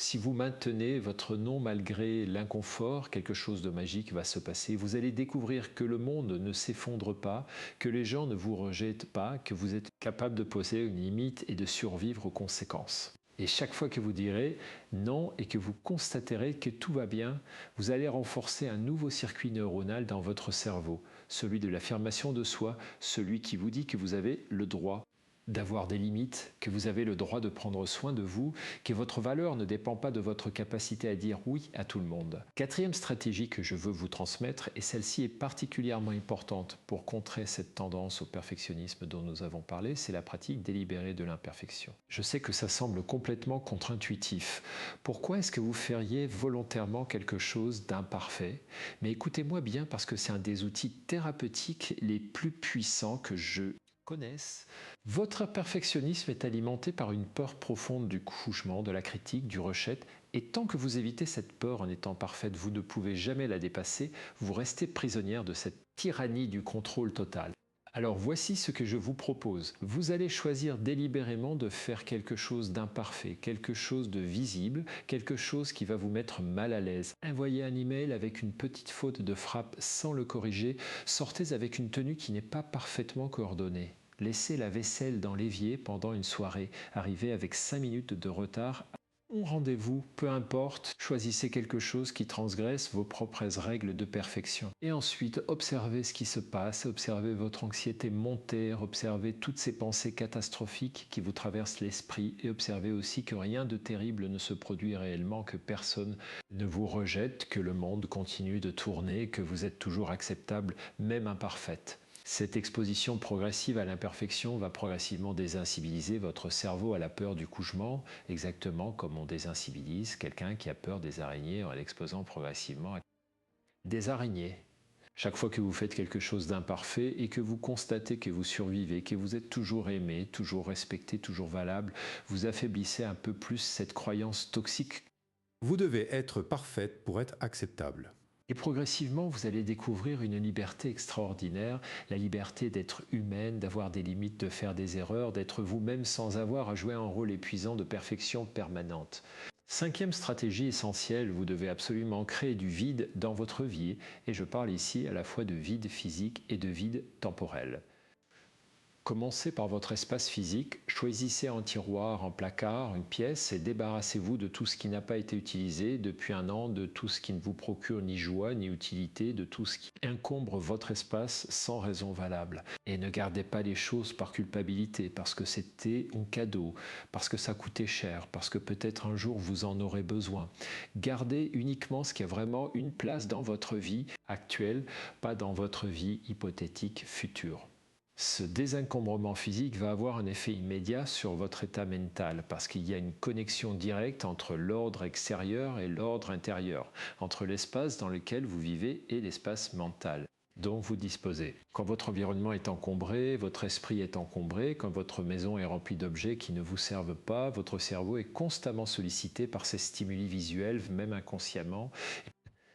si vous maintenez votre non malgré l'inconfort, quelque chose de magique va se passer. Vous allez découvrir que le monde ne s'effondre pas, que les gens ne vous rejettent pas, que vous êtes capable de poser une limite et de survivre aux conséquences. Et chaque fois que vous direz non et que vous constaterez que tout va bien, vous allez renforcer un nouveau circuit neuronal dans votre cerveau, celui de l'affirmation de soi, celui qui vous dit que vous avez le droit d'avoir des limites, que vous avez le droit de prendre soin de vous, que votre valeur ne dépend pas de votre capacité à dire oui à tout le monde. Quatrième stratégie que je veux vous transmettre, et celle-ci est particulièrement importante pour contrer cette tendance au perfectionnisme dont nous avons parlé, c'est la pratique délibérée de l'imperfection. Je sais que ça semble complètement contre-intuitif. Pourquoi est-ce que vous feriez volontairement quelque chose d'imparfait? Mais écoutez-moi bien parce que c'est un des outils thérapeutiques les plus puissants que je connaisse. Votre perfectionnisme est alimenté par une peur profonde du jugement, de la critique, du rejet, et tant que vous évitez cette peur en étant parfaite, vous ne pouvez jamais la dépasser, vous restez prisonnière de cette tyrannie du contrôle total. Alors voici ce que je vous propose. Vous allez choisir délibérément de faire quelque chose d'imparfait, quelque chose de visible, quelque chose qui va vous mettre mal à l'aise. Envoyez un email avec une petite faute de frappe sans le corriger, sortez avec une tenue qui n'est pas parfaitement coordonnée. Laissez la vaisselle dans l'évier pendant une soirée, arrivez avec 5 minutes de retard. Rendez-vous, peu importe, choisissez quelque chose qui transgresse vos propres règles de perfection. Et ensuite, observez ce qui se passe, observez votre anxiété monter, observez toutes ces pensées catastrophiques qui vous traversent l'esprit et observez aussi que rien de terrible ne se produit réellement, que personne ne vous rejette, que le monde continue de tourner, que vous êtes toujours acceptable, même imparfaite. Cette exposition progressive à l'imperfection va progressivement désensibiliser votre cerveau à la peur du couchement, exactement comme on désensibilise quelqu'un qui a peur des araignées en l'exposant progressivement à des araignées. Chaque fois que vous faites quelque chose d'imparfait et que vous constatez que vous survivez, que vous êtes toujours aimé, toujours respecté, toujours valable, vous affaiblissez un peu plus cette croyance toxique. Vous devez être parfaite pour être acceptable. Et progressivement, vous allez découvrir une liberté extraordinaire, la liberté d'être humaine, d'avoir des limites, de faire des erreurs, d'être vous-même sans avoir à jouer un rôle épuisant de perfection permanente. Cinquième stratégie essentielle, vous devez absolument créer du vide dans votre vie, et je parle ici à la fois de vide physique et de vide temporel. Commencez par votre espace physique, choisissez un tiroir, un placard, une pièce et débarrassez-vous de tout ce qui n'a pas été utilisé depuis un an, de tout ce qui ne vous procure ni joie ni utilité, de tout ce qui encombre votre espace sans raison valable. Et ne gardez pas les choses par culpabilité, parce que c'était un cadeau, parce que ça coûtait cher, parce que peut-être un jour vous en aurez besoin. Gardez uniquement ce qui a vraiment une place dans votre vie actuelle, pas dans votre vie hypothétique future. Ce désencombrement physique va avoir un effet immédiat sur votre état mental parce qu'il y a une connexion directe entre l'ordre extérieur et l'ordre intérieur, entre l'espace dans lequel vous vivez et l'espace mental dont vous disposez. Quand votre environnement est encombré, votre esprit est encombré, quand votre maison est remplie d'objets qui ne vous servent pas, votre cerveau est constamment sollicité par ces stimuli visuels, même inconsciemment.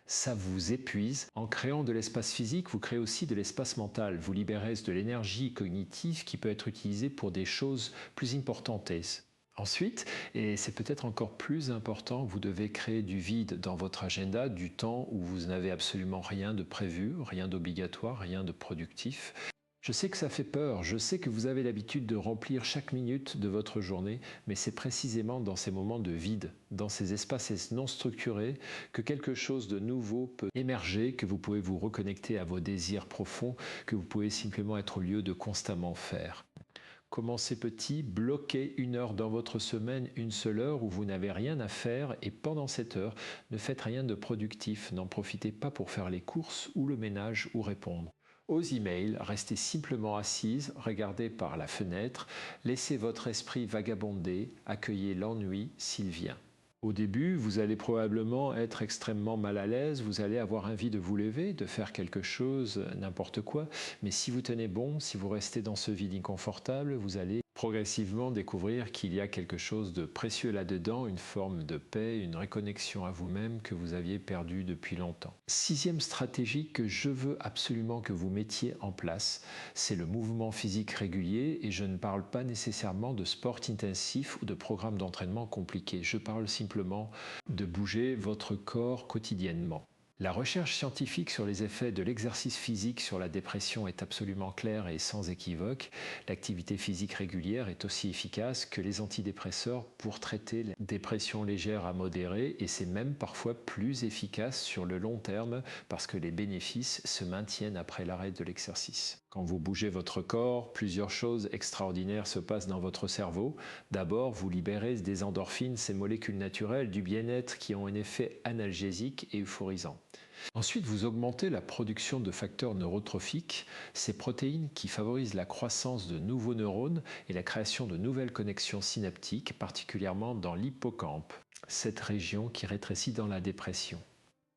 Ça vous épuise. En créant de l'espace physique, vous créez aussi de l'espace mental. Vous libérez de l'énergie cognitive qui peut être utilisée pour des choses plus importantes. Ensuite, et c'est peut-être encore plus important, vous devez créer du vide dans votre agenda, du temps où vous n'avez absolument rien de prévu, rien d'obligatoire, rien de productif. Je sais que ça fait peur, je sais que vous avez l'habitude de remplir chaque minute de votre journée, mais c'est précisément dans ces moments de vide, dans ces espaces non structurés, que quelque chose de nouveau peut émerger, que vous pouvez vous reconnecter à vos désirs profonds, que vous pouvez simplement être au lieu de constamment faire. Commencez petit, bloquez 1 heure dans votre semaine, une seule heure où vous n'avez rien à faire et pendant cette heure, ne faites rien de productif, n'en profitez pas pour faire les courses ou le ménage ou répondre. Aux emails, restez simplement assise, regardez par la fenêtre, laissez votre esprit vagabonder, accueillez l'ennui s'il vient. Au début, vous allez probablement être extrêmement mal à l'aise, vous allez avoir envie de vous lever, de faire quelque chose, n'importe quoi, mais si vous tenez bon, si vous restez dans ce vide inconfortable, vous allez progressivement découvrir qu'il y a quelque chose de précieux là-dedans, une forme de paix, une reconnexion à vous-même que vous aviez perdue depuis longtemps. 6e stratégie que je veux absolument que vous mettiez en place, c'est le mouvement physique régulier et je ne parle pas nécessairement de sport intensif ou de programme d'entraînement compliqué, je parle simplement de bouger votre corps quotidiennement. La recherche scientifique sur les effets de l'exercice physique sur la dépression est absolument claire et sans équivoque. L'activité physique régulière est aussi efficace que les antidépresseurs pour traiter la dépression légère à modérée et c'est même parfois plus efficace sur le long terme parce que les bénéfices se maintiennent après l'arrêt de l'exercice. Quand vous bougez votre corps, plusieurs choses extraordinaires se passent dans votre cerveau. D'abord, vous libérez des endorphines, ces molécules naturelles du bien-être qui ont un effet analgésique et euphorisant. Ensuite, vous augmentez la production de facteurs neurotrophiques, ces protéines qui favorisent la croissance de nouveaux neurones et la création de nouvelles connexions synaptiques, particulièrement dans l'hippocampe, cette région qui rétrécit dans la dépression.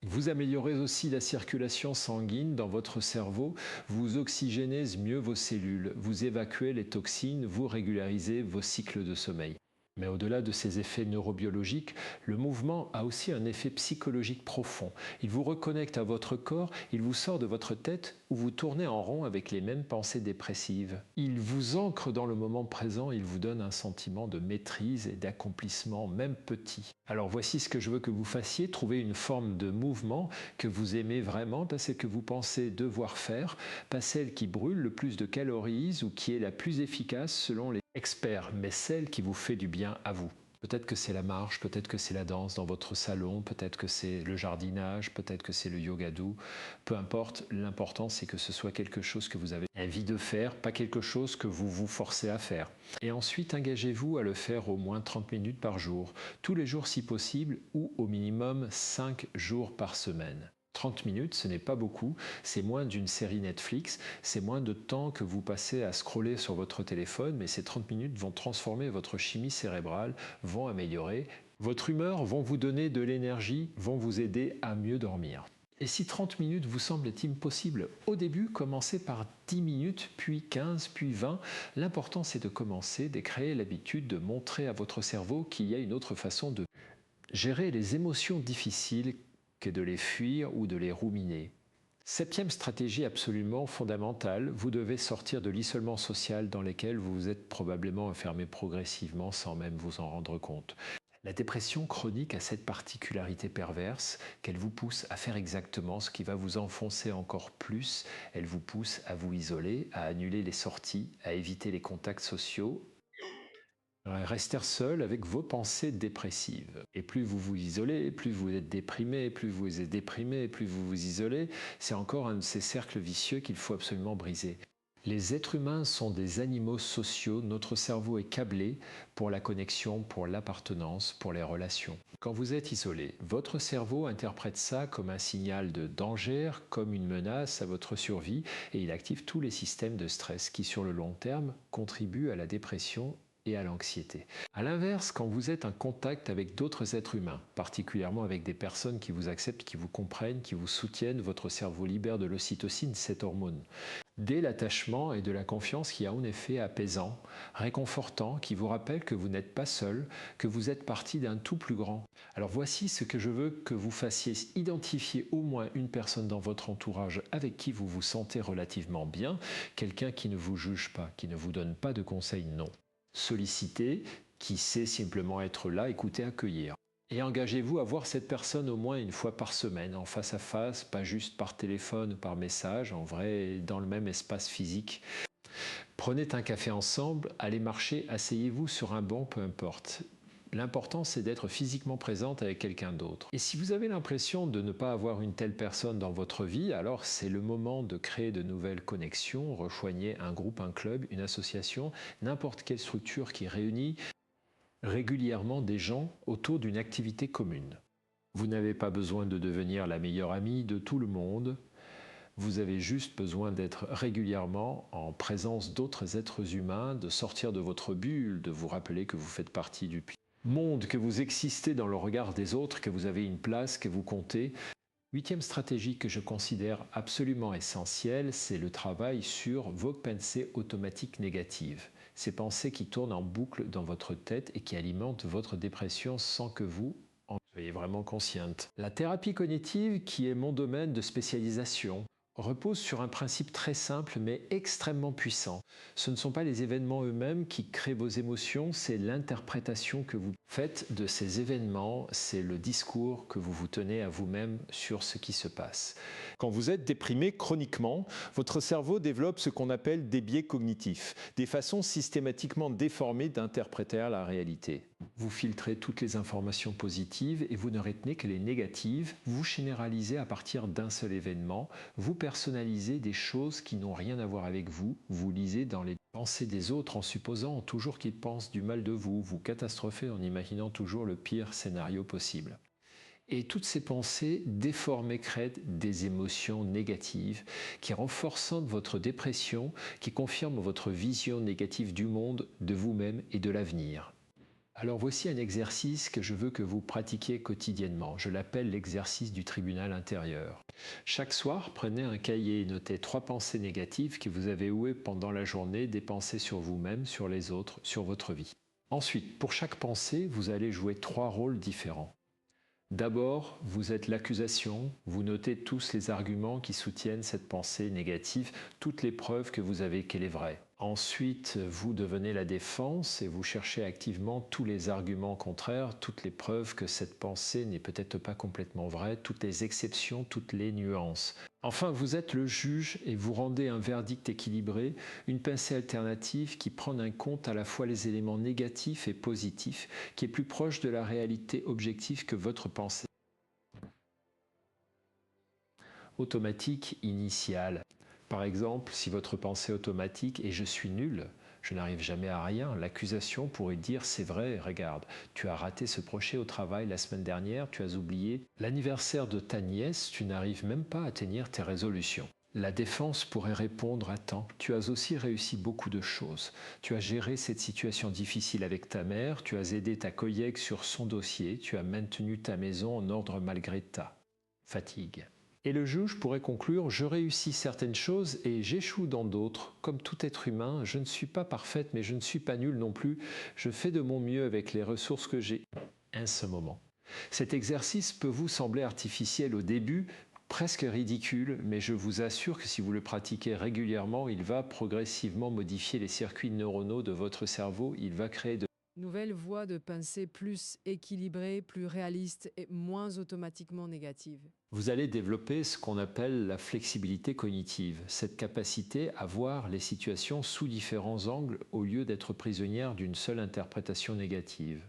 Vous améliorez aussi la circulation sanguine dans votre cerveau, vous oxygénez mieux vos cellules, vous évacuez les toxines, vous régularisez vos cycles de sommeil. Mais au-delà de ces effets neurobiologiques, le mouvement a aussi un effet psychologique profond. Il vous reconnecte à votre corps, il vous sort de votre tête où vous tournez en rond avec les mêmes pensées dépressives. Il vous ancre dans le moment présent, il vous donne un sentiment de maîtrise et d'accomplissement, même petit. Alors voici ce que je veux que vous fassiez, trouver une forme de mouvement que vous aimez vraiment, pas celle que vous pensez devoir faire, pas celle qui brûle le plus de calories ou qui est la plus efficace selon les experts, mais celle qui vous fait du bien à vous. Peut-être que c'est la marche, peut-être que c'est la danse dans votre salon, peut-être que c'est le jardinage, peut-être que c'est le yoga doux. Peu importe, l'important c'est que ce soit quelque chose que vous avez envie de faire, pas quelque chose que vous vous forcez à faire. Et ensuite, engagez-vous à le faire au moins 30 minutes par jour, tous les jours si possible, ou au minimum 5 jours par semaine. 30 minutes, ce n'est pas beaucoup, c'est moins d'une série Netflix, c'est moins de temps que vous passez à scroller sur votre téléphone, mais ces 30 minutes vont transformer votre chimie cérébrale, vont améliorer votre humeur, vont vous donner de l'énergie, vont vous aider à mieux dormir. Et si 30 minutes vous semblent impossible, au début, commencez par 10 minutes, puis 15, puis 20. L'important, c'est de commencer, de créer l'habitude de montrer à votre cerveau qu'il y a une autre façon de gérer les émotions difficiles que de les fuir ou de les ruminer. Septième stratégie absolument fondamentale, vous devez sortir de l'isolement social dans lequel vous vous êtes probablement enfermé progressivement sans même vous en rendre compte. La dépression chronique a cette particularité perverse qu'elle vous pousse à faire exactement ce qui va vous enfoncer encore plus. Elle vous pousse à vous isoler, à annuler les sorties, à éviter les contacts sociaux, rester seul avec vos pensées dépressives. Et plus vous vous isolez, plus vous êtes déprimé, plus vous êtes déprimé, plus vous vous isolez. C'est encore un de ces cercles vicieux qu'il faut absolument briser. Les êtres humains sont des animaux sociaux, notre cerveau est câblé pour la connexion, pour l'appartenance, pour les relations. Quand vous êtes isolé, votre cerveau interprète ça comme un signal de danger, comme une menace à votre survie, et il active tous les systèmes de stress qui, sur le long terme, contribuent à la dépression et à l'anxiété. A l'inverse, quand vous êtes en contact avec d'autres êtres humains, particulièrement avec des personnes qui vous acceptent, qui vous comprennent, qui vous soutiennent, votre cerveau libère de l'ocytocine, cette hormone. Dès l'attachement et de la confiance qui a un effet apaisant, réconfortant, qui vous rappelle que vous n'êtes pas seul, que vous êtes partie d'un tout plus grand. Alors voici ce que je veux que vous fassiez, identifier au moins une personne dans votre entourage avec qui vous vous sentez relativement bien, quelqu'un qui ne vous juge pas, qui ne vous donne pas de conseils non. Solliciter, qui sait simplement être là, écouter, accueillir. Et engagez-vous à voir cette personne au moins une fois par semaine, en face à face, pas juste par téléphone ou par message, en vrai, dans le même espace physique. Prenez un café ensemble, allez marcher, asseyez-vous sur un banc, peu importe. L'important, c'est d'être physiquement présente avec quelqu'un d'autre. Et si vous avez l'impression de ne pas avoir une telle personne dans votre vie, alors c'est le moment de créer de nouvelles connexions, rejoignez un groupe, un club, une association, n'importe quelle structure qui réunit régulièrement des gens autour d'une activité commune. Vous n'avez pas besoin de devenir la meilleure amie de tout le monde, vous avez juste besoin d'être régulièrement en présence d'autres êtres humains, de sortir de votre bulle, de vous rappeler que vous faites partie du monde, que vous existez dans le regard des autres, que vous avez une place, que vous comptez. Huitième stratégie que je considère absolument essentielle, c'est le travail sur vos pensées automatiques négatives. Ces pensées qui tournent en boucle dans votre tête et qui alimentent votre dépression sans que vous en soyez vraiment consciente. La thérapie cognitive, qui est mon domaine de spécialisation, repose sur un principe très simple mais extrêmement puissant. Ce ne sont pas les événements eux-mêmes qui créent vos émotions, c'est l'interprétation que vous faites de ces événements, c'est le discours que vous vous tenez à vous-même sur ce qui se passe. Quand vous êtes déprimé chroniquement, votre cerveau développe ce qu'on appelle des biais cognitifs, des façons systématiquement déformées d'interpréter la réalité. Vous filtrez toutes les informations positives et vous ne retenez que les négatives, vous généralisez à partir d'un seul événement, vous personnalisez des choses qui n'ont rien à voir avec vous, vous lisez dans les pensées des autres en supposant toujours qu'ils pensent du mal de vous, vous catastrophez en imaginant toujours le pire scénario possible. Et toutes ces pensées déformées créent des émotions négatives qui renforcent votre dépression, qui confirment votre vision négative du monde, de vous-même et de l'avenir. Alors voici un exercice que je veux que vous pratiquiez quotidiennement. Je l'appelle l'exercice du tribunal intérieur. Chaque soir, prenez un cahier et notez 3 pensées négatives que vous avez eues pendant la journée, des pensées sur vous-même, sur les autres, sur votre vie. Ensuite, pour chaque pensée, vous allez jouer 3 rôles différents. D'abord, vous êtes l'accusation, vous notez tous les arguments qui soutiennent cette pensée négative, toutes les preuves que vous avez qu'elle est vraie. Ensuite, vous devenez la défense et vous cherchez activement tous les arguments contraires, toutes les preuves que cette pensée n'est peut-être pas complètement vraie, toutes les exceptions, toutes les nuances. Enfin, vous êtes le juge et vous rendez un verdict équilibré, une pensée alternative qui prend en compte à la fois les éléments négatifs et positifs, qui est plus proche de la réalité objective que votre pensée automatique initiale. Par exemple, si votre pensée automatique est « je suis nul », Je n'arrive jamais à rien. L'accusation pourrait dire c'est vrai, regarde, tu as raté ce projet au travail la semaine dernière, tu as oublié l'anniversaire de ta nièce, tu n'arrives même pas à tenir tes résolutions. La défense pourrait répondre attends, tu as aussi réussi beaucoup de choses. Tu as géré cette situation difficile avec ta mère, tu as aidé ta collègue sur son dossier, tu as maintenu ta maison en ordre malgré ta fatigue. Et le juge pourrait conclure « Je réussis certaines choses et j'échoue dans d'autres. Comme tout être humain, je ne suis pas parfaite mais je ne suis pas nulle non plus. Je fais de mon mieux avec les ressources que j'ai. » En ce moment. Cet exercice peut vous sembler artificiel au début, presque ridicule, mais je vous assure que si vous le pratiquez régulièrement, il va progressivement modifier les circuits neuronaux de votre cerveau. Il va créer de Nouvelle voie de pensée plus équilibrée, plus réaliste et moins automatiquement négative. Vous allez développer ce qu'on appelle la flexibilité cognitive, cette capacité à voir les situations sous différents angles au lieu d'être prisonnière d'une seule interprétation négative.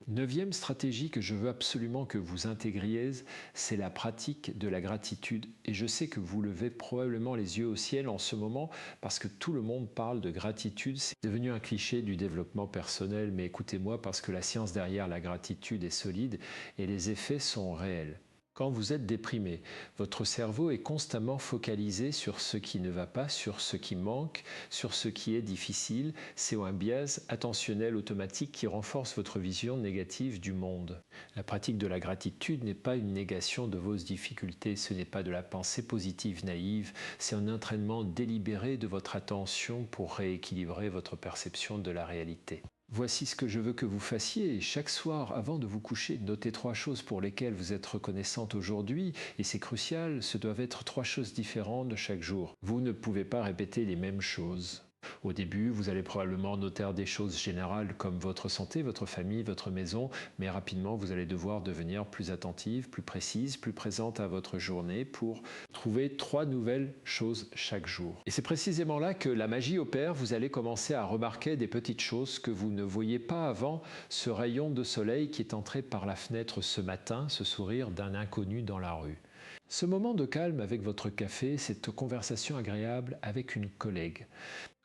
Neuvième stratégie que je veux absolument que vous intégriez, c'est la pratique de la gratitude. Et je sais que vous levez probablement les yeux au ciel en ce moment parce que tout le monde parle de gratitude. C'est devenu un cliché du développement personnel, mais écoutez-moi parce que la science derrière la gratitude est solide et les effets sont réels. Quand vous êtes déprimé, votre cerveau est constamment focalisé sur ce qui ne va pas, sur ce qui manque, sur ce qui est difficile. C'est un biais attentionnel automatique qui renforce votre vision négative du monde. La pratique de la gratitude n'est pas une négation de vos difficultés, ce n'est pas de la pensée positive naïve, c'est un entraînement délibéré de votre attention pour rééquilibrer votre perception de la réalité. Voici ce que je veux que vous fassiez. Chaque soir, avant de vous coucher, notez 3 choses pour lesquelles vous êtes reconnaissante aujourd'hui. Et c'est crucial, ce doivent être 3 choses différentes de chaque jour. Vous ne pouvez pas répéter les mêmes choses. Au début, vous allez probablement noter des choses générales comme votre santé, votre famille, votre maison, mais rapidement, vous allez devoir devenir plus attentive, plus précise, plus présente à votre journée pour trouver 3 nouvelles choses chaque jour. Et c'est précisément là que la magie opère. Vous allez commencer à remarquer des petites choses que vous ne voyiez pas avant, ce rayon de soleil qui est entré par la fenêtre ce matin, ce sourire d'un inconnu dans la rue. Ce moment de calme avec votre café, cette conversation agréable avec une collègue.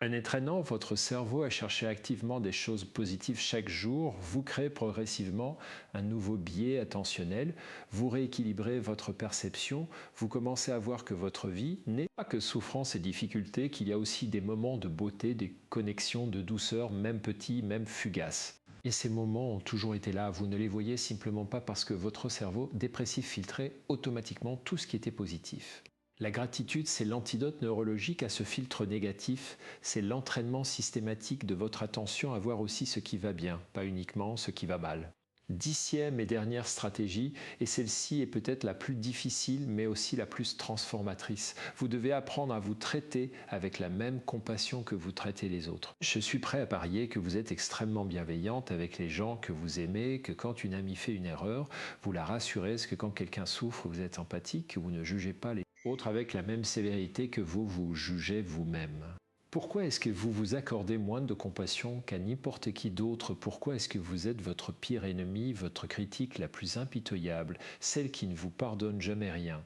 En entraînant votre cerveau à chercher activement des choses positives chaque jour, vous créez progressivement un nouveau biais attentionnel, vous rééquilibrez votre perception, vous commencez à voir que votre vie n'est pas que souffrance et difficultés, qu'il y a aussi des moments de beauté, des connexions de douceur, même petits, même fugaces. Et ces moments ont toujours été là, vous ne les voyez simplement pas parce que votre cerveau dépressif filtrait automatiquement tout ce qui était positif. La gratitude, c'est l'antidote neurologique à ce filtre négatif, c'est l'entraînement systématique de votre attention à voir aussi ce qui va bien, pas uniquement ce qui va mal. 10e et dernière stratégie, et celle-ci est peut-être la plus difficile mais aussi la plus transformatrice. Vous devez apprendre à vous traiter avec la même compassion que vous traitez les autres. Je suis prêt à parier que vous êtes extrêmement bienveillante avec les gens que vous aimez, que quand une amie fait une erreur, vous la rassurez, que quand quelqu'un souffre, vous êtes empathique, que vous ne jugez pas les autres avec la même sévérité que vous vous jugez vous-même. Pourquoi est-ce que vous vous accordez moins de compassion qu'à n'importe qui d'autre? Pourquoi est-ce que vous êtes votre pire ennemi, votre critique la plus impitoyable, celle qui ne vous pardonne jamais rien?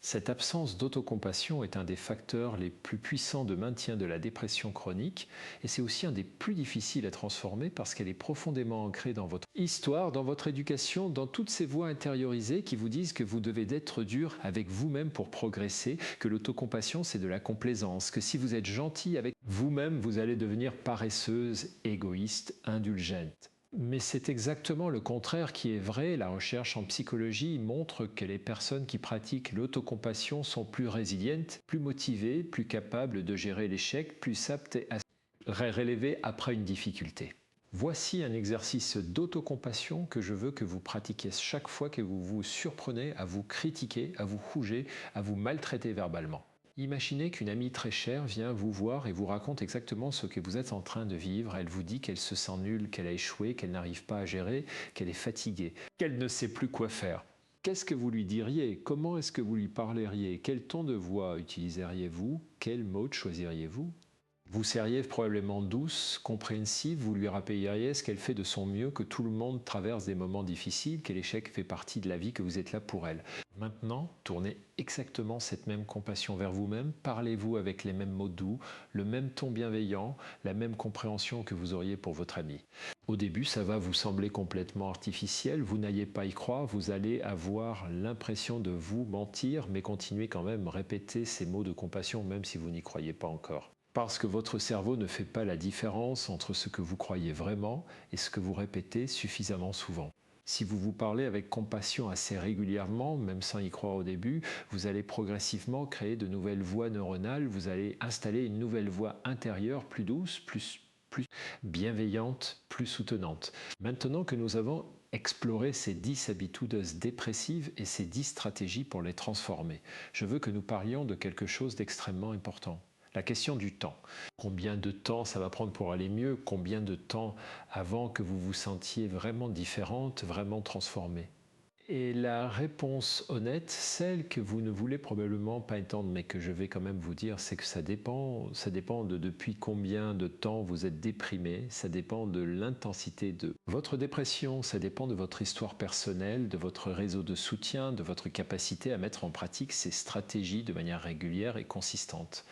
Cette absence d'autocompassion est un des facteurs les plus puissants de maintien de la dépression chronique et c'est aussi un des plus difficiles à transformer parce qu'elle est profondément ancrée dans votre histoire, dans votre éducation, dans toutes ces voix intériorisées qui vous disent que vous devez être dur avec vous-même pour progresser, que l'autocompassion c'est de la complaisance, que si vous êtes gentil avec vous-même, vous allez devenir paresseuse, égoïste, indulgente. Mais c'est exactement le contraire qui est vrai. La recherche en psychologie montre que les personnes qui pratiquent l'autocompassion sont plus résilientes, plus motivées, plus capables de gérer l'échec, plus aptes à se relever après une difficulté. Voici un exercice d'autocompassion que je veux que vous pratiquiez chaque fois que vous vous surprenez à vous critiquer, à vous juger, à vous maltraiter verbalement. Imaginez qu'une amie très chère vient vous voir et vous raconte exactement ce que vous êtes en train de vivre. Elle vous dit qu'elle se sent nulle, qu'elle a échoué, qu'elle n'arrive pas à gérer, qu'elle est fatiguée, qu'elle ne sait plus quoi faire. Qu'est-ce que vous lui diriez? Comment est-ce que vous lui parleriez? Quel ton de voix utiliseriez-vous? Quels mots choisiriez-vous? Vous seriez probablement douce, compréhensive, vous lui rappelleriez ce qu'elle fait de son mieux, que tout le monde traverse des moments difficiles, que l'échec fait partie de la vie, que vous êtes là pour elle. Maintenant, tournez exactement cette même compassion vers vous-même, parlez-vous avec les mêmes mots doux, le même ton bienveillant, la même compréhension que vous auriez pour votre ami. Au début, ça va vous sembler complètement artificiel, vous n'allez pas y croire, vous allez avoir l'impression de vous mentir, mais continuez quand même à répéter ces mots de compassion même si vous n'y croyez pas encore. Parce que votre cerveau ne fait pas la différence entre ce que vous croyez vraiment et ce que vous répétez suffisamment souvent. Si vous vous parlez avec compassion assez régulièrement, même sans y croire au début, vous allez progressivement créer de nouvelles voies neuronales, vous allez installer une nouvelle voie intérieure plus douce, plus bienveillante, plus soutenante. Maintenant que nous avons exploré ces 10 habitudes dépressives et ces 10 stratégies pour les transformer, je veux que nous parlions de quelque chose d'extrêmement important. La question du temps. Combien de temps ça va prendre pour aller mieux? Combien de temps avant que vous vous sentiez vraiment différente, vraiment transformée? Et la réponse honnête, celle que vous ne voulez probablement pas entendre, mais que je vais quand même vous dire, c'est que ça dépend de depuis combien de temps vous êtes déprimé, ça dépend de l'intensité de votre dépression, ça dépend de votre histoire personnelle, de votre réseau de soutien, de votre capacité à mettre en pratique ces stratégies de manière régulière et consistante.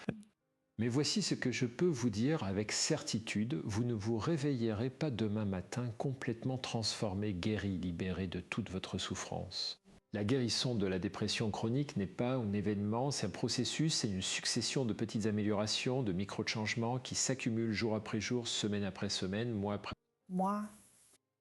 Mais voici ce que je peux vous dire avec certitude, vous ne vous réveillerez pas demain matin complètement transformé, guéri, libéré de toute votre souffrance. La guérison de la dépression chronique n'est pas un événement, c'est un processus, c'est une succession de petites améliorations, de micro-changements qui s'accumulent jour après jour, semaine après semaine, mois après mois.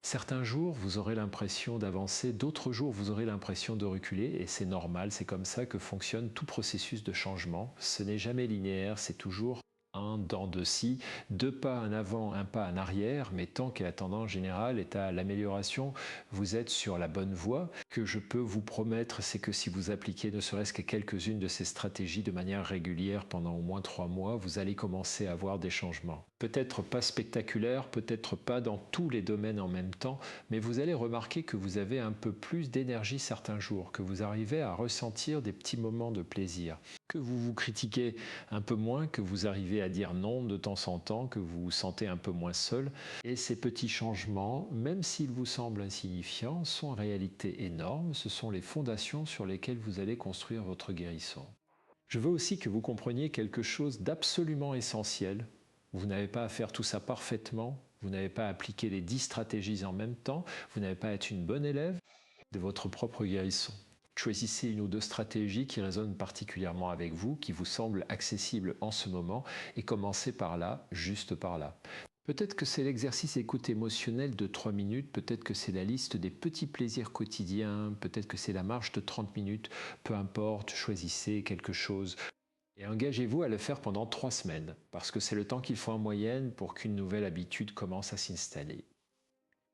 Certains jours, vous aurez l'impression d'avancer, d'autres jours, vous aurez l'impression de reculer, et c'est normal, c'est comme ça que fonctionne tout processus de changement. Ce n'est jamais linéaire, c'est toujours un dent de scie, 2 pas en avant, 1 pas en arrière, mais tant que la tendance générale est à l'amélioration, vous êtes sur la bonne voie. Ce que je peux vous promettre, c'est que si vous appliquez ne serait-ce que quelques-unes de ces stratégies de manière régulière pendant au moins 3 mois, vous allez commencer à voir des changements. Peut-être pas spectaculaires, peut-être pas dans tous les domaines en même temps, mais vous allez remarquer que vous avez un peu plus d'énergie certains jours, que vous arrivez à ressentir des petits moments de plaisir, que vous vous critiquez un peu moins, que vous arrivez à dire non de temps en temps, que vous vous sentez un peu moins seul. Et ces petits changements, même s'ils vous semblent insignifiants, sont en réalité énormes. Ce sont les fondations sur lesquelles vous allez construire votre guérison. Je veux aussi que vous compreniez quelque chose d'absolument essentiel. Vous n'avez pas à faire tout ça parfaitement, vous n'avez pas à appliquer les 10 stratégies en même temps, vous n'avez pas à être une bonne élève de votre propre guérison. Choisissez 1 ou 2 stratégies qui résonnent particulièrement avec vous, qui vous semblent accessibles en ce moment, et commencez par là, juste par là. Peut-être que c'est l'exercice écoute émotionnelle de 3 minutes, peut-être que c'est la liste des petits plaisirs quotidiens, peut-être que c'est la marche de 30 minutes, peu importe, choisissez quelque chose. Et engagez-vous à le faire pendant 3 semaines, parce que c'est le temps qu'il faut en moyenne pour qu'une nouvelle habitude commence à s'installer.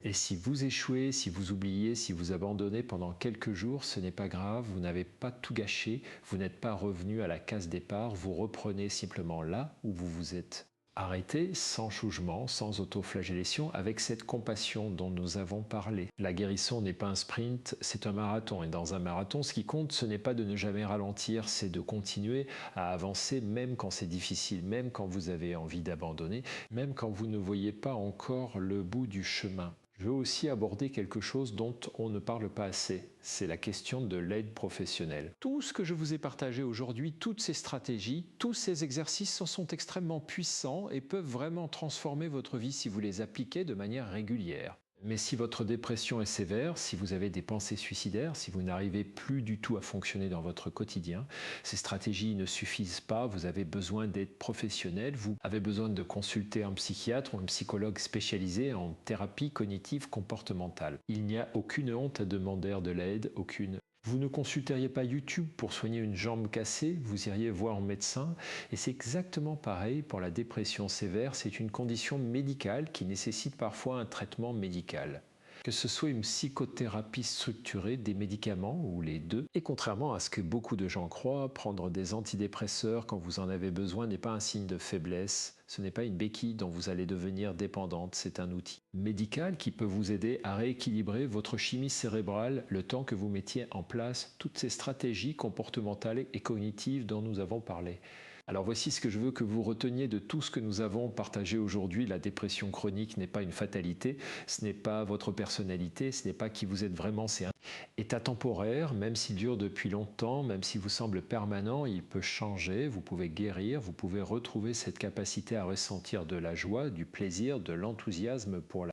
Et si vous échouez, si vous oubliez, si vous abandonnez pendant quelques jours, ce n'est pas grave, vous n'avez pas tout gâché, vous n'êtes pas revenu à la case départ, vous reprenez simplement là où vous vous êtes arrêté, sans jugement, sans autoflagellation, avec cette compassion dont nous avons parlé. La guérison n'est pas un sprint, c'est un marathon. Et dans un marathon, ce qui compte, ce n'est pas de ne jamais ralentir, c'est de continuer à avancer même quand c'est difficile, même quand vous avez envie d'abandonner, même quand vous ne voyez pas encore le bout du chemin. Je veux aussi aborder quelque chose dont on ne parle pas assez, c'est la question de l'aide professionnelle. Tout ce que je vous ai partagé aujourd'hui, toutes ces stratégies, tous ces exercices sont extrêmement puissants et peuvent vraiment transformer votre vie si vous les appliquez de manière régulière. Mais si votre dépression est sévère, si vous avez des pensées suicidaires, si vous n'arrivez plus du tout à fonctionner dans votre quotidien, ces stratégies ne suffisent pas, vous avez besoin d'aide professionnelle, vous avez besoin de consulter un psychiatre ou un psychologue spécialisé en thérapie cognitive comportementale. Il n'y a aucune honte à demander de l'aide, aucune. Vous ne consulteriez pas YouTube pour soigner une jambe cassée, vous iriez voir un médecin. Et c'est exactement pareil pour la dépression sévère, c'est une condition médicale qui nécessite parfois un traitement médical. Que ce soit une psychothérapie structurée, des médicaments ou les deux. Et contrairement à ce que beaucoup de gens croient, prendre des antidépresseurs quand vous en avez besoin n'est pas un signe de faiblesse. Ce n'est pas une béquille dont vous allez devenir dépendante, c'est un outil médical qui peut vous aider à rééquilibrer votre chimie cérébrale le temps que vous mettiez en place toutes ces stratégies comportementales et cognitives dont nous avons parlé. Alors voici ce que je veux que vous reteniez de tout ce que nous avons partagé aujourd'hui. La dépression chronique n'est pas une fatalité, ce n'est pas votre personnalité, ce n'est pas qui vous êtes vraiment, c'est un état temporaire, même s'il dure depuis longtemps, même s'il vous semble permanent, il peut changer, vous pouvez guérir, vous pouvez retrouver cette capacité à ressentir de la joie, du plaisir, de l'enthousiasme pour la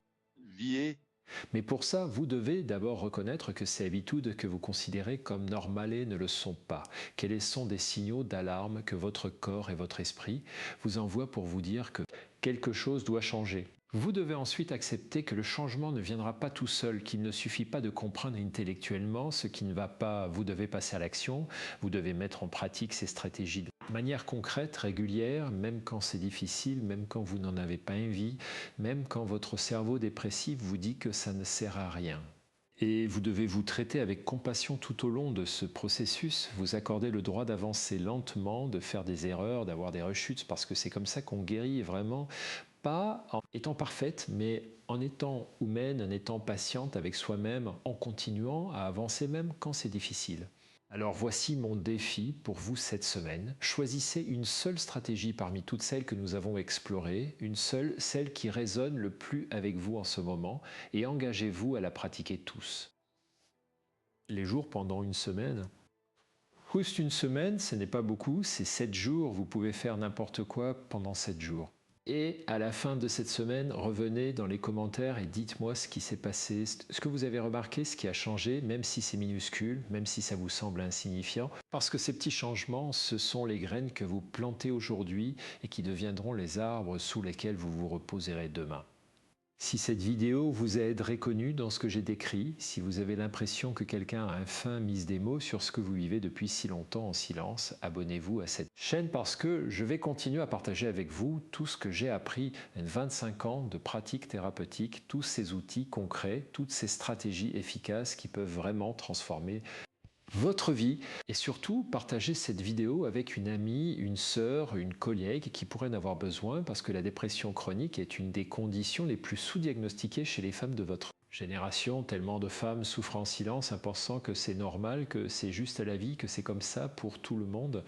vie. Mais pour ça, vous devez d'abord reconnaître que ces habitudes que vous considérez comme normales ne le sont pas. Quels sont des signaux d'alarme que votre corps et votre esprit vous envoient pour vous dire que quelque chose doit changer. Vous devez ensuite accepter que le changement ne viendra pas tout seul, qu'il ne suffit pas de comprendre intellectuellement ce qui ne va pas. Vous devez passer à l'action, vous devez mettre en pratique ces stratégies de manière concrète, régulière, même quand c'est difficile, même quand vous n'en avez pas envie, même quand votre cerveau dépressif vous dit que ça ne sert à rien. Et vous devez vous traiter avec compassion tout au long de ce processus, vous accorder le droit d'avancer lentement, de faire des erreurs, d'avoir des rechutes, parce que c'est comme ça qu'on guérit vraiment, pas en étant parfaite, mais en étant humaine, en étant patiente avec soi-même, en continuant à avancer même quand c'est difficile. Alors voici mon défi pour vous cette semaine. Choisissez une seule stratégie parmi toutes celles que nous avons explorées, une seule, celle qui résonne le plus avec vous en ce moment, et engagez-vous à la pratiquer tous. Les jours pendant une semaine. Juste une semaine, ce n'est pas beaucoup, c'est 7 jours, vous pouvez faire n'importe quoi pendant 7 jours. Et à la fin de cette semaine, revenez dans les commentaires et dites-moi ce qui s'est passé, ce que vous avez remarqué, ce qui a changé, même si c'est minuscule, même si ça vous semble insignifiant. Parce que ces petits changements, ce sont les graines que vous plantez aujourd'hui et qui deviendront les arbres sous lesquels vous vous reposerez demain. Si cette vidéo vous a reconnu dans ce que j'ai décrit, si vous avez l'impression que quelqu'un a enfin mis des mots sur ce que vous vivez depuis si longtemps en silence, abonnez-vous à cette chaîne parce que je vais continuer à partager avec vous tout ce que j'ai appris en 25 ans de pratique thérapeutique, tous ces outils concrets, toutes ces stratégies efficaces qui peuvent vraiment transformer votre vie et surtout partager cette vidéo avec une amie, une sœur, une collègue qui pourrait en avoir besoin parce que la dépression chronique est une des conditions les plus sous-diagnostiquées chez les femmes de votre génération. Tellement de femmes souffrent en silence en pensant que c'est normal, que c'est juste à la vie, que c'est comme ça pour tout le monde.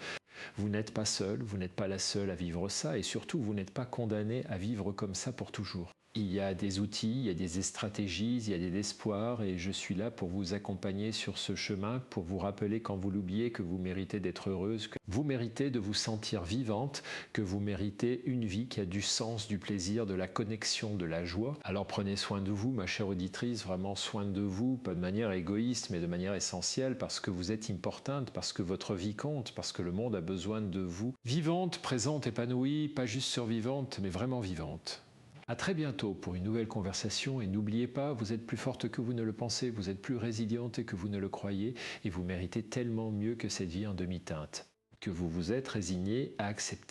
Vous n'êtes pas seul, vous n'êtes pas la seule à vivre ça et surtout vous n'êtes pas condamné à vivre comme ça pour toujours. Il y a des outils, il y a des stratégies, il y a des espoirs et je suis là pour vous accompagner sur ce chemin, pour vous rappeler quand vous l'oubliez que vous méritez d'être heureuse, que vous méritez de vous sentir vivante, que vous méritez une vie qui a du sens, du plaisir, de la connexion, de la joie. Alors prenez soin de vous, ma chère auditrice, vraiment soin de vous, pas de manière égoïste, mais de manière essentielle parce que vous êtes importante, parce que votre vie compte, parce que le monde a besoin de vous. Vivante, présente, épanouie, pas juste survivante, mais vraiment vivante. À très bientôt pour une nouvelle conversation et n'oubliez pas, vous êtes plus forte que vous ne le pensez, vous êtes plus résiliente que vous ne le croyez et vous méritez tellement mieux que cette vie en demi-teinte que vous vous êtes résigné à accepter.